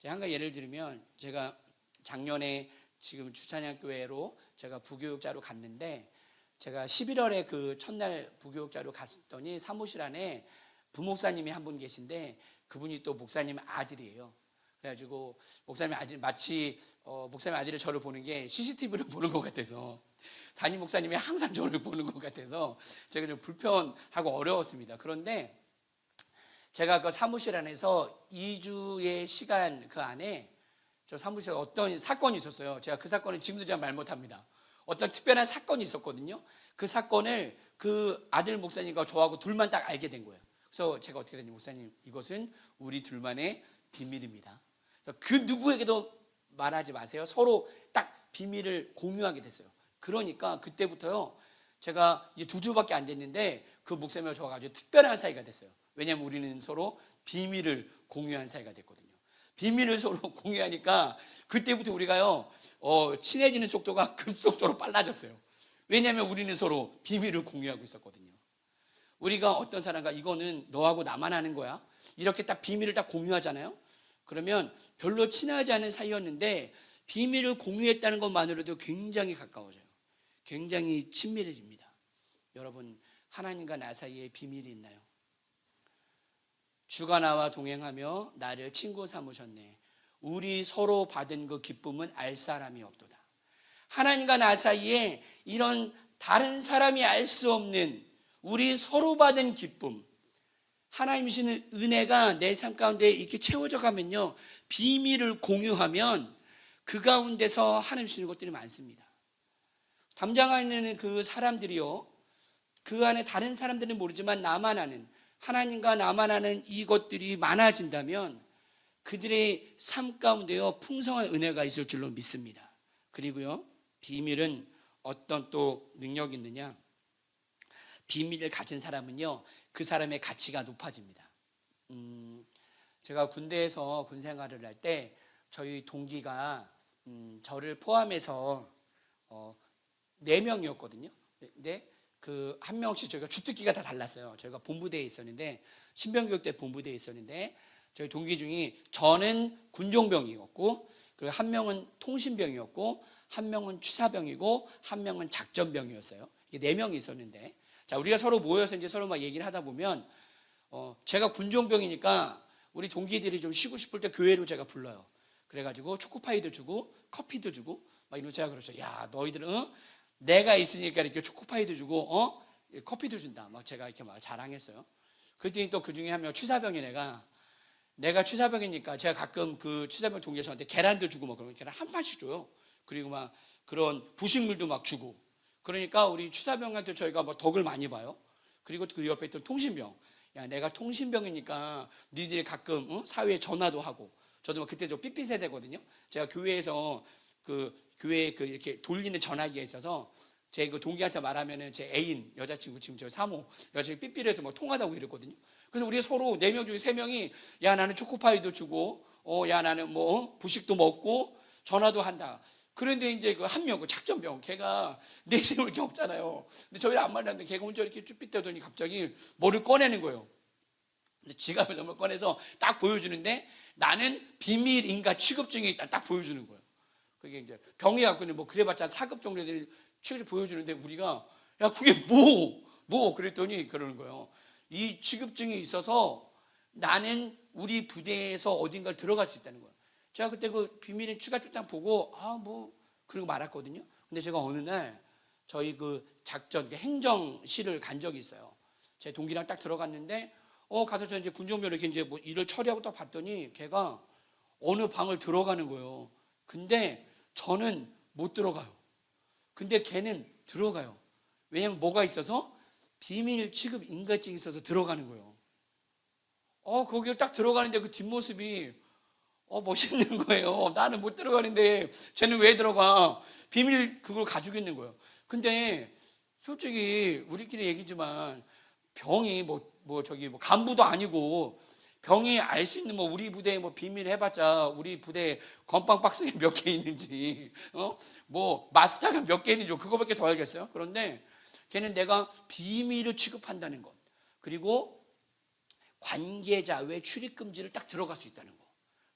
S2: 제가 한 가지 예를 들면, 제가 작년에 지금 주찬양교회로 제가 부교육자로 갔는데, 제가 11월에 그 첫날 부교육자로 갔더니 사무실 안에 부목사님이 한 분 계신데, 그분이 또 목사님 아들이에요. 그래가지고 목사님 아들, 마치 목사님 아들이 저를 보는 게 CCTV를 보는 것 같아서, 담임 목사님이 항상 저를 보는 것 같아서 제가 좀 불편하고 어려웠습니다. 그런데 제가 그 사무실 안에서 2주의 시간 그 안에 저 사무실에 어떤 사건이 있었어요. 제가 그 사건을 지금도 잘 말 못합니다. 어떤 특별한 사건이 있었거든요. 그 사건을 그 아들 목사님과 저하고 둘만 딱 알게 된 거예요. 그래서 제가 어떻게 됐냐면, 목사님, 이것은 우리 둘만의 비밀입니다. 그래서 그 누구에게도 말하지 마세요. 서로 딱 비밀을 공유하게 됐어요. 그러니까 그때부터요, 제가 이제 2주밖에 안 됐는데 그 목사님과 저가 아주 특별한 사이가 됐어요. 왜냐하면 우리는 서로 비밀을 공유한 사이가 됐거든요. 비밀을 서로 공유하니까 그때부터 우리가요, 친해지는 속도가 급속도로 빨라졌어요. 왜냐하면 우리는 서로 비밀을 공유하고 있었거든요. 우리가 어떤 사람과 이거는 너하고 나만 아는 거야, 이렇게 딱 비밀을 딱 공유하잖아요. 그러면 별로 친하지 않은 사이였는데 비밀을 공유했다는 것만으로도 굉장히 가까워져요. 굉장히 친밀해집니다. 여러분, 하나님과 나 사이에 비밀이 있나요? 주가 나와 동행하며 나를 친구 삼으셨네. 우리 서로 받은 그 기쁨은 알 사람이 없도다. 하나님과 나 사이에 이런 다른 사람이 알 수 없는 우리 서로 받은 기쁨, 하나님 주시는 은혜가 내 삶 가운데 이렇게 채워져 가면요, 비밀을 공유하면 그 가운데서 하나님 주시는 것들이 많습니다. 담장 안에 있는 그 사람들이요, 그 안에 다른 사람들은 모르지만 나만 아는, 하나님과 나만 아는 이것들이 많아진다면 그들의 삶 가운데요, 풍성한 은혜가 있을 줄로 믿습니다. 그리고요, 비밀은 어떤 또 능력이 있느냐? 비밀을 가진 사람은요, 그 사람의 가치가 높아집니다. 제가 군대에서 군 생활을 할 때 저희 동기가 저를 포함해서 4명이었거든요. 근데 그 한 명씩 저희가 주특기가 다 달랐어요. 저희가 본부대에 있었는데, 신병교육대 본부대에 있었는데, 저희 동기 중에 저는 군종병이었고, 그리고 한 명은 통신병이었고, 한 명은 취사병이고, 한 명은 작전병이었어요. 이게 4명이 있었는데, 자, 우리가 서로 모여서 이제 서로 막 얘기를 하다 보면, 제가 군종병이니까 우리 동기들이 좀 쉬고 싶을 때 교회로 제가 불러요. 그래가지고 초코파이도 주고 커피도 주고 막 이러면 제가 그러죠. 야, 너희들은 내가 있으니까 이렇게 초코파이도 주고 커피도 준다. 막 제가 이렇게 막 자랑했어요. 그랬더니 또 그 중에 한 명 취사병인 애가, 내가 취사병이니까 제가 가끔 그 취사병 동기가 저한테 계란도 주고 막 그러면 계란 한 판씩 줘요. 그리고 막 그런 부식물도 막 주고. 그러니까 우리 취사병한테 저희가 뭐 덕을 많이 봐요. 그리고 그 옆에 있던 통신병, 야, 내가 통신병이니까 니들이 가끔 사회에 전화도 하고. 저도 막 그때 저 삐삐 세대거든요. 제가 교회에서 그 교회에 그 이렇게 돌리는 전화기가 있어서 제 그 동기한테 말하면은 제 애인 여자친구, 지금 저 사모 여자친구 삐삐를 해서 막 통화도 하고 이랬거든요. 그래서 우리 서로 4명 중에 3명이 야, 나는 초코파이도 주고 야, 나는 뭐 부식도 먹고 전화도 한다. 그런데 이제 그 한 명, 그 작전병, 걔가 내심을 이렇게 없잖아요. 근데 저희를 안 만났는데 걔가 혼자 이렇게 쭈삣 대더니 갑자기 뭐를 꺼내는 거예요. 근데 지갑을 정말 꺼내서 딱 보여주는데, 나는 비밀인가 취급 중에 있다 딱 보여주는 거예요. 그게 이제 병이 갖고 있는 뭐 그래봤자 4급 정도 되는 취급을 보여주는데, 우리가 야, 그게 뭐 그랬더니 그러는 거예요. 이 취급증이 있어서 나는 우리 부대에서 어딘가를 들어갈 수 있다는 거예요. 제가 그때 그 비밀의 추가 출장 보고 그러고 말았거든요. 근데 제가 어느 날 저희 그 작전 행정실을 간 적이 있어요. 제 동기랑 딱 들어갔는데 가서 저 이제 군종묘를 이렇게 이제 뭐 일을 처리하고 딱 봤더니 걔가 어느 방을 들어가는 거예요. 근데 저는 못 들어가요. 근데 걔는 들어가요. 왜냐면 뭐가 있어서 비밀 취급 인가증이 있어서 들어가는 거예요. 거기를 딱 들어가는데 그 뒷모습이 멋있는 거예요. 나는 못 들어가는데 쟤는 왜 들어가? 비밀 그걸 가지고 있는 거예요. 근데 솔직히 우리끼리 얘기지만 병이 저기 간부도 아니고 병이 알 수 있는 우리 부대에 비밀 해봤자 우리 부대에 건빵 박스에 몇 개 있는지 마스터가 몇 개 있는지 그거밖에 더 알겠어요. 그런데 걔는 내가 비밀을 취급한다는 것, 그리고 관계자 외 출입 금지를 딱 들어갈 수 있다는 거,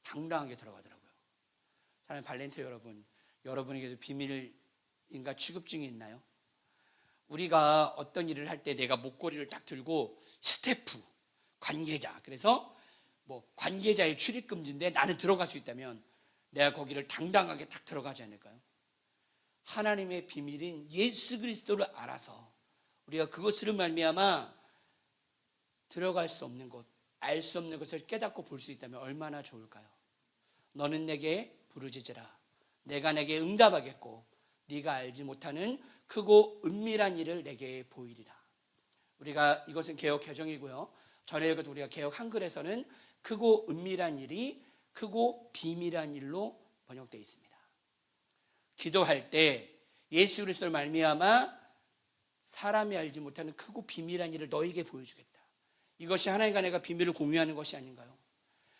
S2: 당당하게 들어가더라고요. 사랑하는 발렌티아 여러분, 여러분에게도 비밀인가 취급증이 있나요? 우리가 어떤 일을 할 때 내가 목걸이를 딱 들고 스태프, 관계자, 그래서 관계자의 출입 금지인데 나는 들어갈 수 있다면 내가 거기를 당당하게 딱 들어가지 않을까요? 하나님의 비밀인 예수 그리스도를 알아서 우리가 그것으로 말미암아 들어갈 수 없는 것, 알 수 없는 것을 깨닫고 볼 수 있다면 얼마나 좋을까요? 너는 내게 부르짖으라. 내가 내게 응답하겠고 네가 알지 못하는 크고 은밀한 일을 내게 보이리라. 우리가 이것은 개역 개정이고요. 전에 우리가 개역 한글에서는 크고 은밀한 일이 크고 비밀한 일로 번역되어 있습니다. 기도할 때 예수 그리스도를 말미암아 사람이 알지 못하는 크고 비밀한 일을 너에게 보여주겠다. 이것이 하나님과 내가 비밀을 공유하는 것이 아닌가요?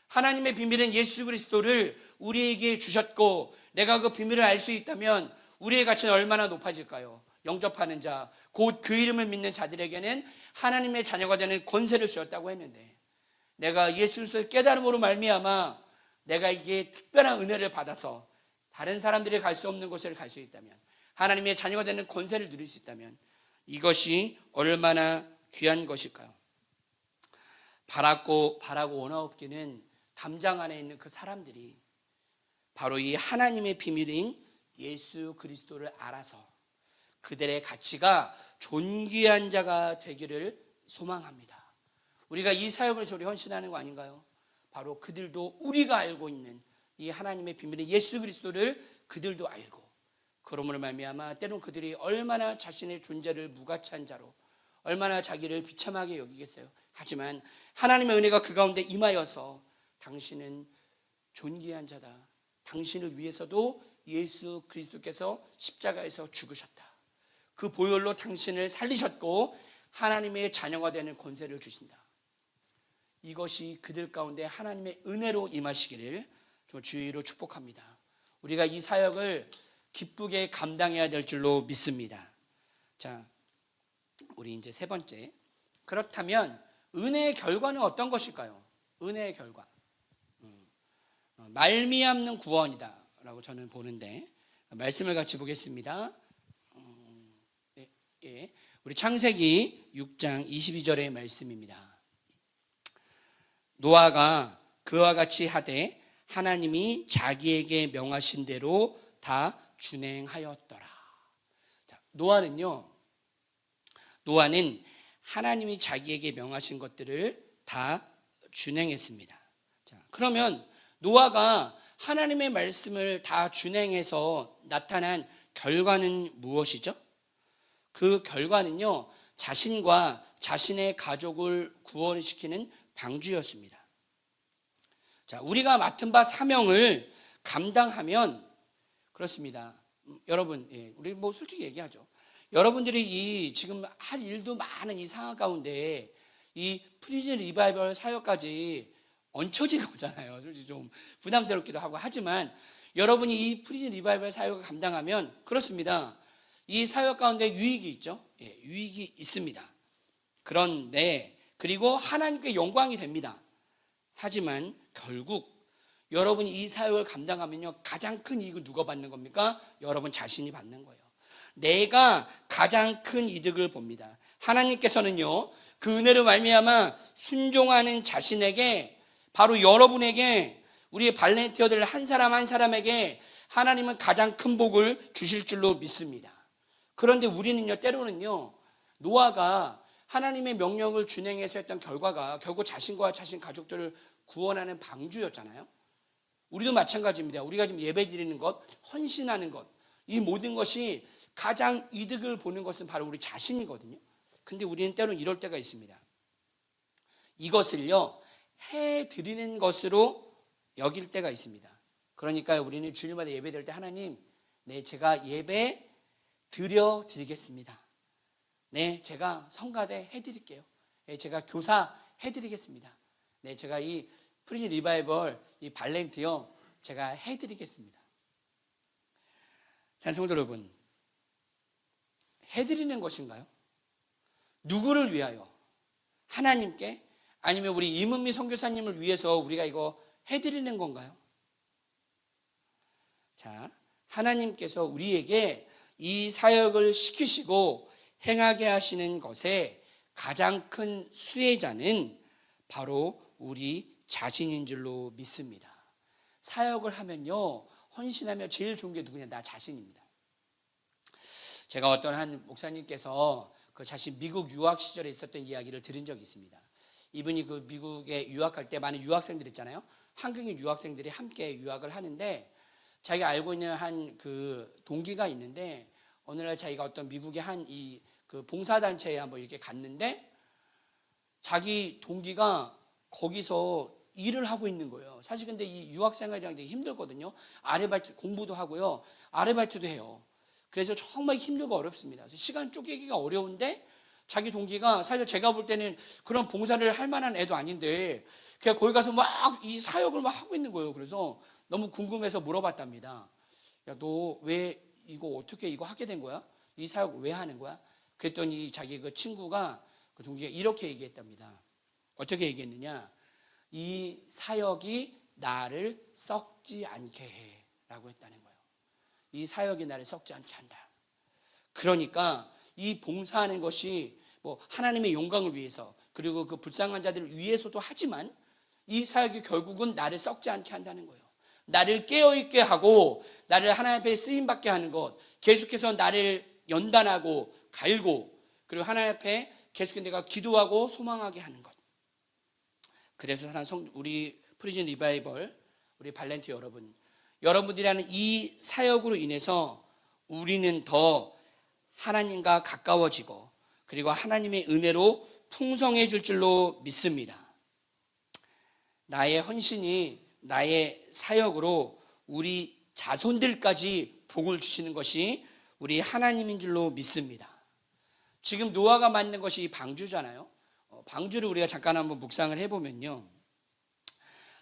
S2: 하나님의 비밀은 예수 그리스도를 우리에게 주셨고 내가 그 비밀을 알 수 있다면 우리의 가치는 얼마나 높아질까요? 영접하는 자, 곧 그 이름을 믿는 자들에게는 하나님의 자녀가 되는 권세를 주었다고 했는데 내가 예수 그리스도의 깨달음으로 말미암아 내가 이게 특별한 은혜를 받아서 다른 사람들이 갈 수 없는 곳을 갈 수 있다면, 하나님의 자녀가 되는 권세를 누릴 수 있다면 이것이 얼마나 귀한 것일까요? 바라고 원하옵기는 담장 안에 있는 그 사람들이 바로 이 하나님의 비밀인 예수 그리스도를 알아서 그들의 가치가 존귀한 자가 되기를 소망합니다. 우리가 이 사역을 저리 헌신하는 거 아닌가요? 바로 그들도 우리가 알고 있는 이 하나님의 비밀인 예수 그리스도를 그들도 알고, 그러므로 말미암아 때론 그들이 얼마나 자신의 존재를 무가치한 자로 얼마나 자기를 비참하게 여기겠어요. 하지만 하나님의 은혜가 그 가운데 임하여서 당신은 존귀한 자다, 당신을 위해서도 예수 그리스도께서 십자가에서 죽으셨다, 그 보혈로 당신을 살리셨고 하나님의 자녀가 되는 권세를 주신다. 이것이 그들 가운데 하나님의 은혜로 임하시기를 주의로 축복합니다. 우리가 이 사역을 기쁘게 감당해야 될 줄로 믿습니다. 자, 우리 이제 세 번째, 그렇다면 은혜의 결과는 어떤 것일까요? 은혜의 결과, 말미암는 구원이다 라고 저는 보는데, 말씀을 같이 보겠습니다. 우리 창세기 6장 22절의 말씀입니다. 노아가 그와 같이 하되 하나님이 자기에게 명하신 대로 다 준행하였더라. 자, 노아는 하나님이 자기에게 명하신 것들을 다 준행했습니다. 자, 그러면 노아가 하나님의 말씀을 다 준행해서 나타난 결과는 무엇이죠? 그 결과는요, 자신과 자신의 가족을 구원시키는 방주였습니다. 자, 우리가 맡은 바 사명을 감당하면 그렇습니다. 여러분, 우리 솔직히 얘기하죠. 여러분들이 지금 할 일도 많은 이 상황 가운데 이 프리즌 리바이벌 사역까지 얹혀진 거잖아요. 솔직히 좀 부담스럽기도 하고 하지만 여러분이 이 프리즌 리바이벌 사역을 감당하면 그렇습니다. 이 사역 가운데 유익이 있죠. 유익이 있습니다. 그런데 그리고 하나님께 영광이 됩니다. 하지만 결국 여러분이 이 사역을 감당하면요, 가장 큰 이익을 누가 받는 겁니까? 여러분 자신이 받는 거예요. 내가 가장 큰 이득을 봅니다. 하나님께서는요, 그 은혜로 말미암아 순종하는 자신에게, 바로 여러분에게, 우리의 발렌티어들 한 사람 한 사람에게 하나님은 가장 큰 복을 주실 줄로 믿습니다. 그런데 우리는요, 때로는요, 노아가 하나님의 명령을 준행해서 했던 결과가 결국 자신과 자신 가족들을 구원하는 방주였잖아요. 우리도 마찬가지입니다. 우리가 지금 예배 드리는 것, 헌신하는 것, 이 모든 것이 가장 이득을 보는 것은 바로 우리 자신이거든요. 근데 우리는 때로는 이럴 때가 있습니다. 이것을요, 해드리는 것으로 여길 때가 있습니다. 그러니까 우리는 주일마다 예배 드릴 때 하나님, 네, 제가 예배 드리겠습니다. 네, 제가 성가대 해드릴게요. 네, 제가 교사 해드리겠습니다. 네, 제가 이 프리즌 리바이벌, 이 발렌티어 제가 해드리겠습니다. 성도 여러분, 해드리는 것인가요? 누구를 위하여? 하나님께? 아니면 우리 이문미 선교사님을 위해서 우리가 이거 해드리는 건가요? 자, 하나님께서 우리에게 이 사역을 시키시고 행하게 하시는 것에 가장 큰 수혜자는 바로 우리 자신인 줄로 믿습니다. 사역을 하면요, 헌신하면 제일 좋은 게 누구냐? 나 자신입니다. 제가 어떤 한 목사님께서 그 자신 미국 유학 시절에 있었던 이야기를 들은 적이 있습니다. 이분이 그 미국에 유학할 때 많은 유학생들 있잖아요. 한국인 유학생들이 함께 유학을 하는데, 자기가 알고 있는 한 그 동기가 있는데, 어느 날 자기가 어떤 미국의 한 이 그 봉사단체에 한번 이렇게 갔는데, 자기 동기가 거기서 일을 하고 있는 거예요. 사실 근데 이 유학생활이랑 되게 힘들거든요. 아르바이트 공부도 하고요, 아르바이트도 해요. 그래서 정말 힘들고 어렵습니다. 그래서 시간 쪼개기가 어려운데, 자기 동기가 사실 제가 볼 때는 그런 봉사를 할 만한 애도 아닌데 그냥 거기 가서 막 이 사역을 막 하고 있는 거예요. 그래서 너무 궁금해서 물어봤답니다. 야, 너 왜 이거 어떻게 이거 하게 된 거야? 이 사역 왜 하는 거야? 그랬더니 자기 그 친구가, 그 동기가 이렇게 얘기했답니다. 어떻게 얘기했느냐? 이 사역이 나를 썩지 않게 해 라고 했다는 거예요. 이 사역이 나를 썩지 않게 한다. 그러니까 이 봉사하는 것이 뭐 하나님의 영광을 위해서, 그리고 그 불쌍한 자들을 위해서도 하지만, 이 사역이 결국은 나를 썩지 않게 한다는 거예요. 나를 깨어있게 하고 나를 하나님 앞에 쓰임받게 하는 것, 계속해서 나를 연단하고 갈고, 그리고 하나님 앞에 계속 내가 기도하고 소망하게 하는 것. 그래서 우리 프리즌 리바이벌, 우리 발렌티 여러분들이 하는 이 사역으로 인해서 우리는 더 하나님과 가까워지고, 그리고 하나님의 은혜로 풍성해질 줄로 믿습니다. 나의 헌신이, 나의 사역으로 우리 자손들까지 복을 주시는 것이 우리 하나님인 줄로 믿습니다. 지금 노아가 만든 것이 이 방주잖아요. 방주를 우리가 잠깐 한번 묵상을 해보면요,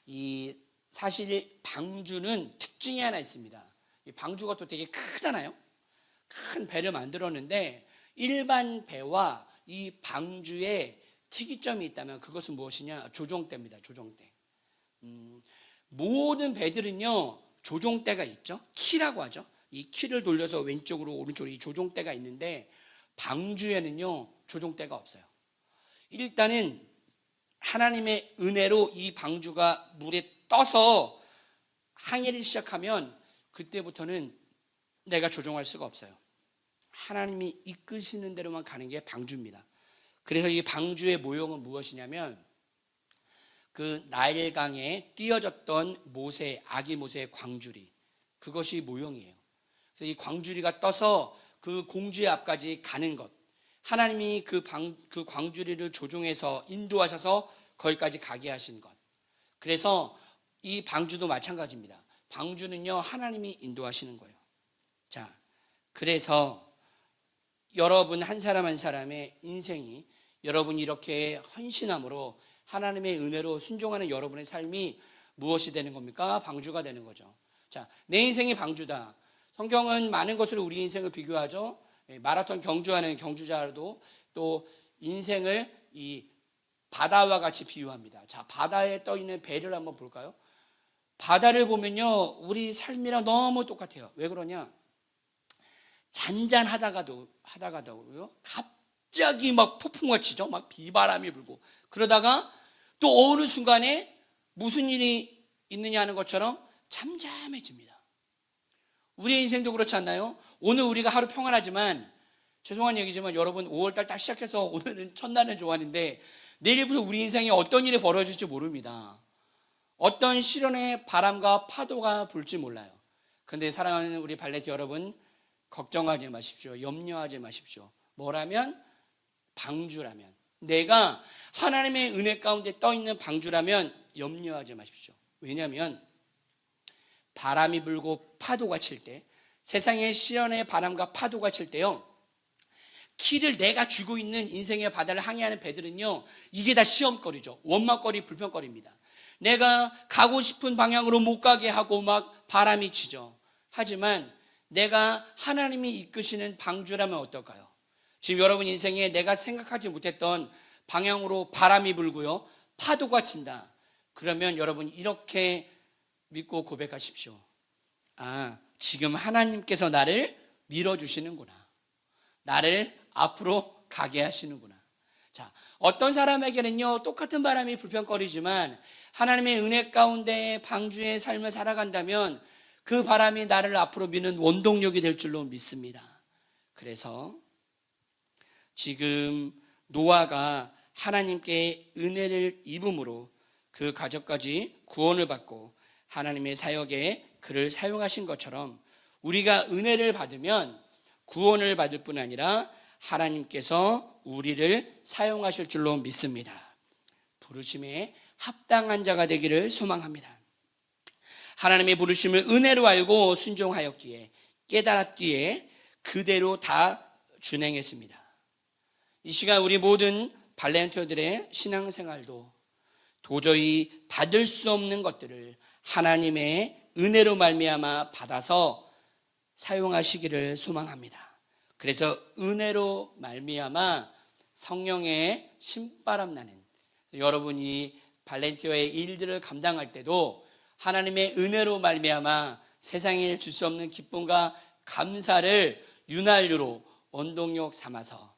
S2: 이 사실 방주는 특징이 하나 있습니다. 이 방주가 또 되게 크잖아요. 큰 배를 만들었는데, 일반 배와 이 방주에 특이점이 있다면 그것은 무엇이냐? 조종대입니다. 조종대. 모든 배들은요, 조종대가 있죠. 키라고 하죠. 이 키를 돌려서 왼쪽으로 오른쪽으로 이 조종대가 있는데, 방주에는요, 조종대가 없어요. 일단은 하나님의 은혜로 이 방주가 물에 떠서 항해를 시작하면 그때부터는 내가 조종할 수가 없어요. 하나님이 이끄시는 대로만 가는 게 방주입니다. 그래서 이 방주의 모형은 무엇이냐면, 그 나일강에 띄어졌던 아기 모세의 광주리, 그것이 모형이에요. 그래서 이 광주리가 떠서 그 공주의 앞까지 가는 것, 하나님이 그 광주리를 조종해서 인도하셔서 거기까지 가게 하신 것. 그래서 이 방주도 마찬가지입니다. 방주는요, 하나님이 인도하시는 거예요. 자, 그래서 여러분 한 사람 한 사람의 인생이, 여러분이 이렇게 헌신함으로 하나님의 은혜로 순종하는 여러분의 삶이 무엇이 되는 겁니까? 방주가 되는 거죠. 자, 내 인생이 방주다. 성경은 많은 것으로 우리 인생을 비교하죠. 마라톤 경주하는 경주자도 또 인생을 이 바다와 같이 비유합니다. 자, 바다에 떠 있는 배를 한번 볼까요? 바다를 보면요, 우리 삶이랑 너무 똑같아요. 왜 그러냐? 하다가도요 갑자기 막 폭풍과 치죠. 막 비바람이 불고 그러다가 또 어느 순간에 무슨 일이 있느냐 하는 것처럼 잠잠해집니다. 우리의 인생도 그렇지 않나요? 오늘 우리가 하루 평안하지만 죄송한 얘기지만 여러분 5월달 딱 시작해서 오늘은 첫날은 좋아하는데 내일부터 우리 인생에 어떤 일이 벌어질지 모릅니다. 어떤 시련의 바람과 파도가 불지 몰라요. 그런데 사랑하는 우리 발레티 여러분 걱정하지 마십시오. 염려하지 마십시오. 뭐라면? 방주라면, 내가 하나님의 은혜 가운데 떠있는 방주라면 염려하지 마십시오. 왜냐하면 바람이 불고 파도가 칠 때, 세상의 시련의 바람과 파도가 칠 때요, 키를 내가 쥐고 있는 인생의 바다를 항해하는 배들은요, 이게 다 시험거리죠. 원망거리, 불평거리입니다. 내가 가고 싶은 방향으로 못 가게 하고 막 바람이 치죠. 하지만 내가 하나님이 이끄시는 방주라면 어떨까요? 지금 여러분 인생에 내가 생각하지 못했던 방향으로 바람이 불고요, 파도가 친다. 그러면 여러분 이렇게 믿고 고백하십시오. 아, 지금 하나님께서 나를 밀어주시는구나. 나를 앞으로 가게 하시는구나. 자, 어떤 사람에게는요 똑같은 바람이 불평거리지만 하나님의 은혜 가운데 방주의 삶을 살아간다면 그 바람이 나를 앞으로 미는 원동력이 될 줄로 믿습니다. 그래서 지금 노아가 하나님께 은혜를 입음으로 그 가족까지 구원을 받고 하나님의 사역에 그를 사용하신 것처럼 우리가 은혜를 받으면 구원을 받을 뿐 아니라 하나님께서 우리를 사용하실 줄로 믿습니다. 부르심에 합당한 자가 되기를 소망합니다. 하나님의 부르심을 은혜로 알고 순종하였기에, 깨달았기에 그대로 다 준행했습니다. 이 시간 우리 모든 발렌티어들의 신앙생활도 도저히 받을 수 없는 것들을 하나님의 은혜로 말미암아 받아서 사용하시기를 소망합니다. 그래서 은혜로 말미암아 성령의 신바람 나는, 여러분이 발렌티어의 일들을 감당할 때도 하나님의 은혜로 말미암아 세상에 줄 수 없는 기쁨과 감사를 윤활유로 원동력 삼아서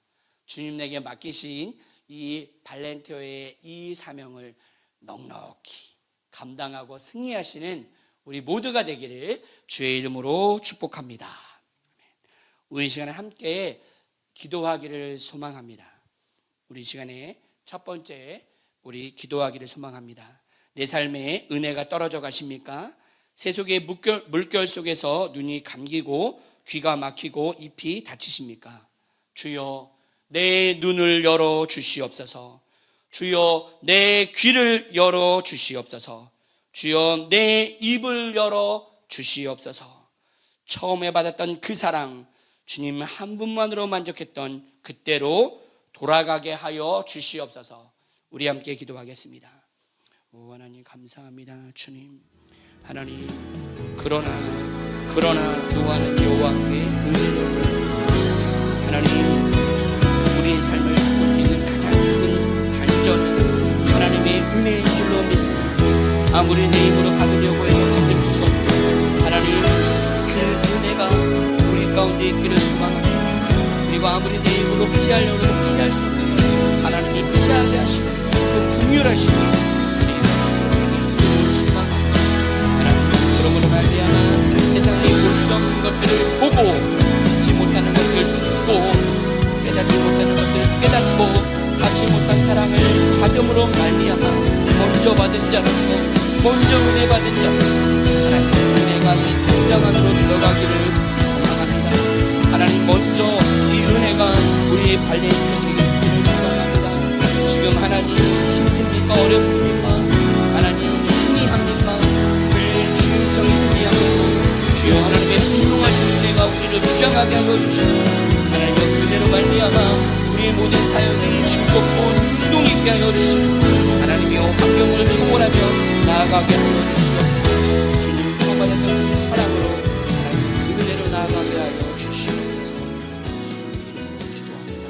S2: 주님에게 맡기신 이 발렌티어의 이 사명을 넉넉히 감당하고 승리하시는 우리 모두가 되기를 주의 이름으로 축복합니다. 우리 시간에 함께 기도하기를 소망합니다. 우리 시간에 첫 번째 우리 기도하기를 소망합니다. 내 삶에 은혜가 떨어져 가십니까? 세속의 물결 속에서 눈이 감기고 귀가 막히고 잎이 다치십니까? 주여 내 눈을 열어 주시옵소서. 주여 내 귀를 열어 주시옵소서. 주여 내 입을 열어 주시옵소서. 처음에 받았던 그 사랑, 주님 한 분만으로 만족했던 그때로 돌아가게 하여 주시옵소서. 우리 함께 기도하겠습니다. 오 하나님 감사합니다. 주님 하나님, 그러나 노아는 여호와께 은혜를 하나님, 우리의 삶을 바꿀 수 있는 가장 큰 반전은 하나님의 은혜인 줄로 믿습니다. 아무리 내 힘으로 받으려고 해도 받을 수 없는 하나님, 그 은혜가 우리 가운데 있기를 소망합니다. 그리고 아무리 내 힘으로 피하려고 해도 피할 수 없는 하나님이 피하게 하시는 그 긍휼하신 우리 소망합니다. 하나님, 그러므로 말미암아 세상에 볼 수 없는 것들을 보고 듣지 못하는 것을 듣고 깨닫지 못하는 것을 깨닫고 받지 못한 사랑을 받음으로 말미암아 먼저 받은 자로서, 먼저 은혜 받은 자로서 하나님 은혜가 이 담장 안으로 들어가기를 소망합니다. 하나님, 먼저 이 은혜가 우리 발레인들에게 있기를 소망합니다. 지금 하나님 힘듭니까? 어렵습니까? 하나님 희미합니까? 들리는 주의 음성이 희미합니까? 주여 하나님의 분명하신 은혜가 우리를 주장하게 하여 주시고 하나님의 그대로 말미암아 우리의 모든 사역이 즐겁고 능동 있게 하여 주시고 하나님의 환경을 초월하며 나아가게 하여 주시옵소서. 주님 처음받았던 이 사랑으로 하나님 그대로 나아가게 하여 주시옵소서. 예수님 이름으로 기도합니다.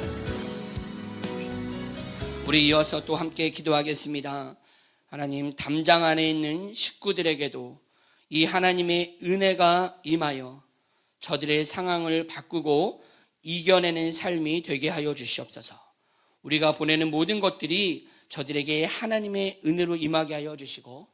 S2: 우리 이어서 또 함께 기도하겠습니다. 하나님, 담장 안에 있는 식구들에게도 이 하나님의 은혜가 임하여 저들의 상황을 바꾸고 이겨내는 삶이 되게 하여 주시옵소서. 우리가 보내는 모든 것들이 저들에게 하나님의 은혜로 임하게 하여 주시고,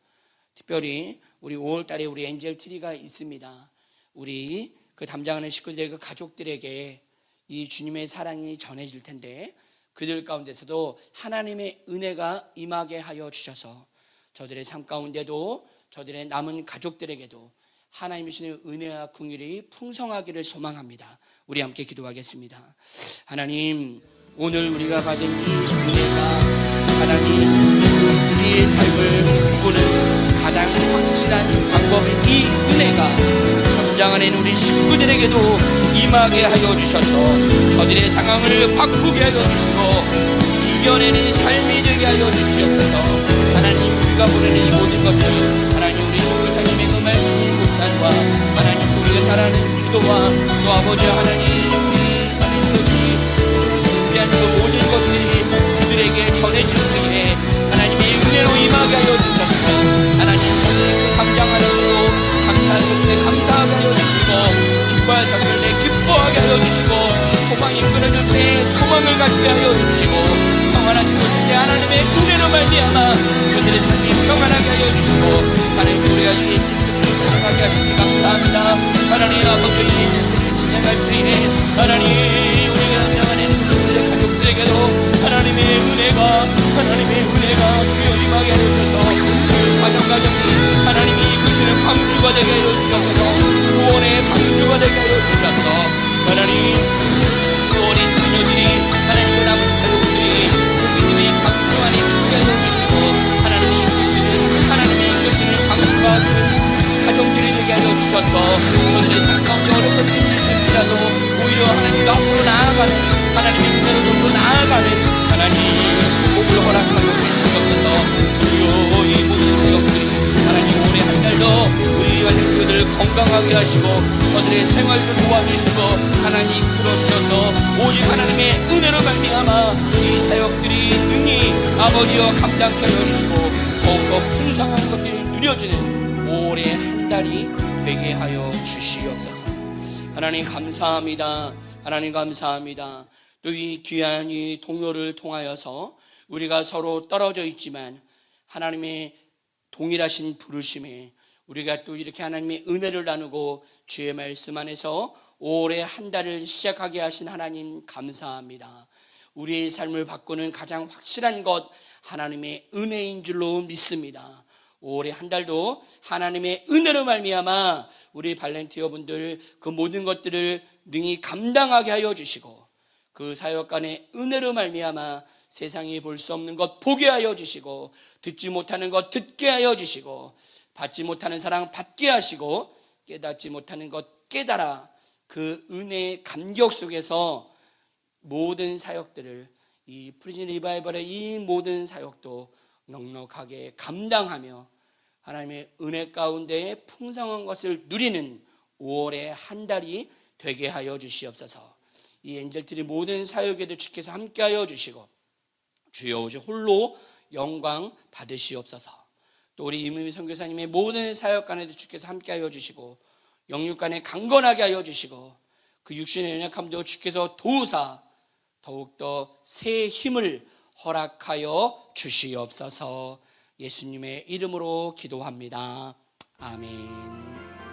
S2: 특별히 우리 5월 달에 우리 엔젤 트리가 있습니다. 우리 그 담당하는 식구들의 그 가족들에게 이 주님의 사랑이 전해질 텐데, 그들 가운데서도 하나님의 은혜가 임하게 하여 주셔서 저들의 삶 가운데도 저들의 남은 가족들에게도 하나님이 주시는 은혜와 긍휼이 풍성하기를 소망합니다. 우리 함께 기도하겠습니다. 하나님, 오늘 우리가 받은 이 은혜가 하나님 우리의 삶을 바꾸는 가장 확실한 방법인 이 은혜가 담장 안에 있는 우리 식구들에게도 임하게 하여 주셔서 저들의 상황을 바꾸게 하여 주시고 이겨내는 삶이 되게 하여 주시옵소서. 하나님, 우리가 보내는 이 모든 것들 하나님 우리 선교사님의 그 말씀의 묵상과 하나님 우리가 따라하는 기도와 또 아버지 하나님 우리 준비한 그 모든 것들이 그들에게 전해질 때에 하나님의 은혜로 임하게 하여 주셔서 하나님 저들의 그 담장 안에서도 감사할 때 감사하게 하여 주시고 기뻐할 때 기뻐하게 하여 주시고 소망이 끊어질 때 소망을 갖게 하여 주시고 평안하지 못할 때 하나님의 은혜로 말미암아 저들의 삶이 평안하게 하여 주시고 하나님 우리가 이 인생들을 사랑하게 하시니 감사합니다. 하나님 아버지 이 인생들을 진행할 때에 하나님 우리가 담당하는 그 식구들의 가족들에게도 하나님의 은혜가 주여 임하게 하여 주셔서 그 가정이 하나님이 이끄시는 방주가 되게 하여 주셔서 구원의 방주가 되게 하여 주셔서 하나님 그 어린 자녀들이 하나님 그 남은 가족들이 그 믿음의 방주 안에 있게 하여 주시고 하나님이 이끄시는 방주가 같은 가정들이 되게 하여 주셔서 저들의 삶 가운데 어려운 일이 있을지라도 오히려 하나님 앞으로 나아가는 하나님의 은혜로 좀 더 나아가는 하나님 복을 허락하여 주시옵소서. 주여 이 모든 사역들이 하나님 올해 한 달도 우리 관객들을 건강하게 하시고 저들의 생활도 도와주시고 하나님 이끌어주셔서 오직 하나님의 은혜로 말미암아 이 사역들이 능히 아버지여 감당케 하여 주시고 더욱더 풍성한 것들이 누려지는 올해 한 달이 되게 하여 주시옵소서. 하나님 감사합니다. 하나님 감사합니다. 또 이 귀한 이 동료를 통하여서 우리가 서로 떨어져 있지만 하나님의 동일하신 부르심에 우리가 또 이렇게 하나님의 은혜를 나누고 주의 말씀 안에서 올해 한 달을 시작하게 하신 하나님 감사합니다. 우리의 삶을 바꾸는 가장 확실한 것 하나님의 은혜인 줄로 믿습니다. 올해 한 달도 하나님의 은혜로 말미암아 우리 발렌티어 분들 그 모든 것들을 능히 감당하게 하여 주시고 그 사역간의 은혜로 말미암아 세상이 볼 수 없는 것 보게 하여 주시고 듣지 못하는 것 듣게 하여 주시고 받지 못하는 사랑 받게 하시고 깨닫지 못하는 것 깨달아 그 은혜의 감격 속에서 모든 사역들을 이 프리즌 리바이벌의 이 모든 사역도 넉넉하게 감당하며 하나님의 은혜 가운데 풍성한 것을 누리는 5월의 한 달이 되게 하여 주시옵소서. 이 엔젤들이 모든 사역에도 주께서 함께하여 주시고 주여 오직 홀로 영광 받으시옵소서. 또 우리 이문미 선교사님의 모든 사역간에도 주께서 함께하여 주시고 영육간에 강건하게 하여 주시고 그 육신의 연약함도 주께서 도우사 더욱더 새 힘을 허락하여 주시옵소서. 예수님의 이름으로 기도합니다. 아멘.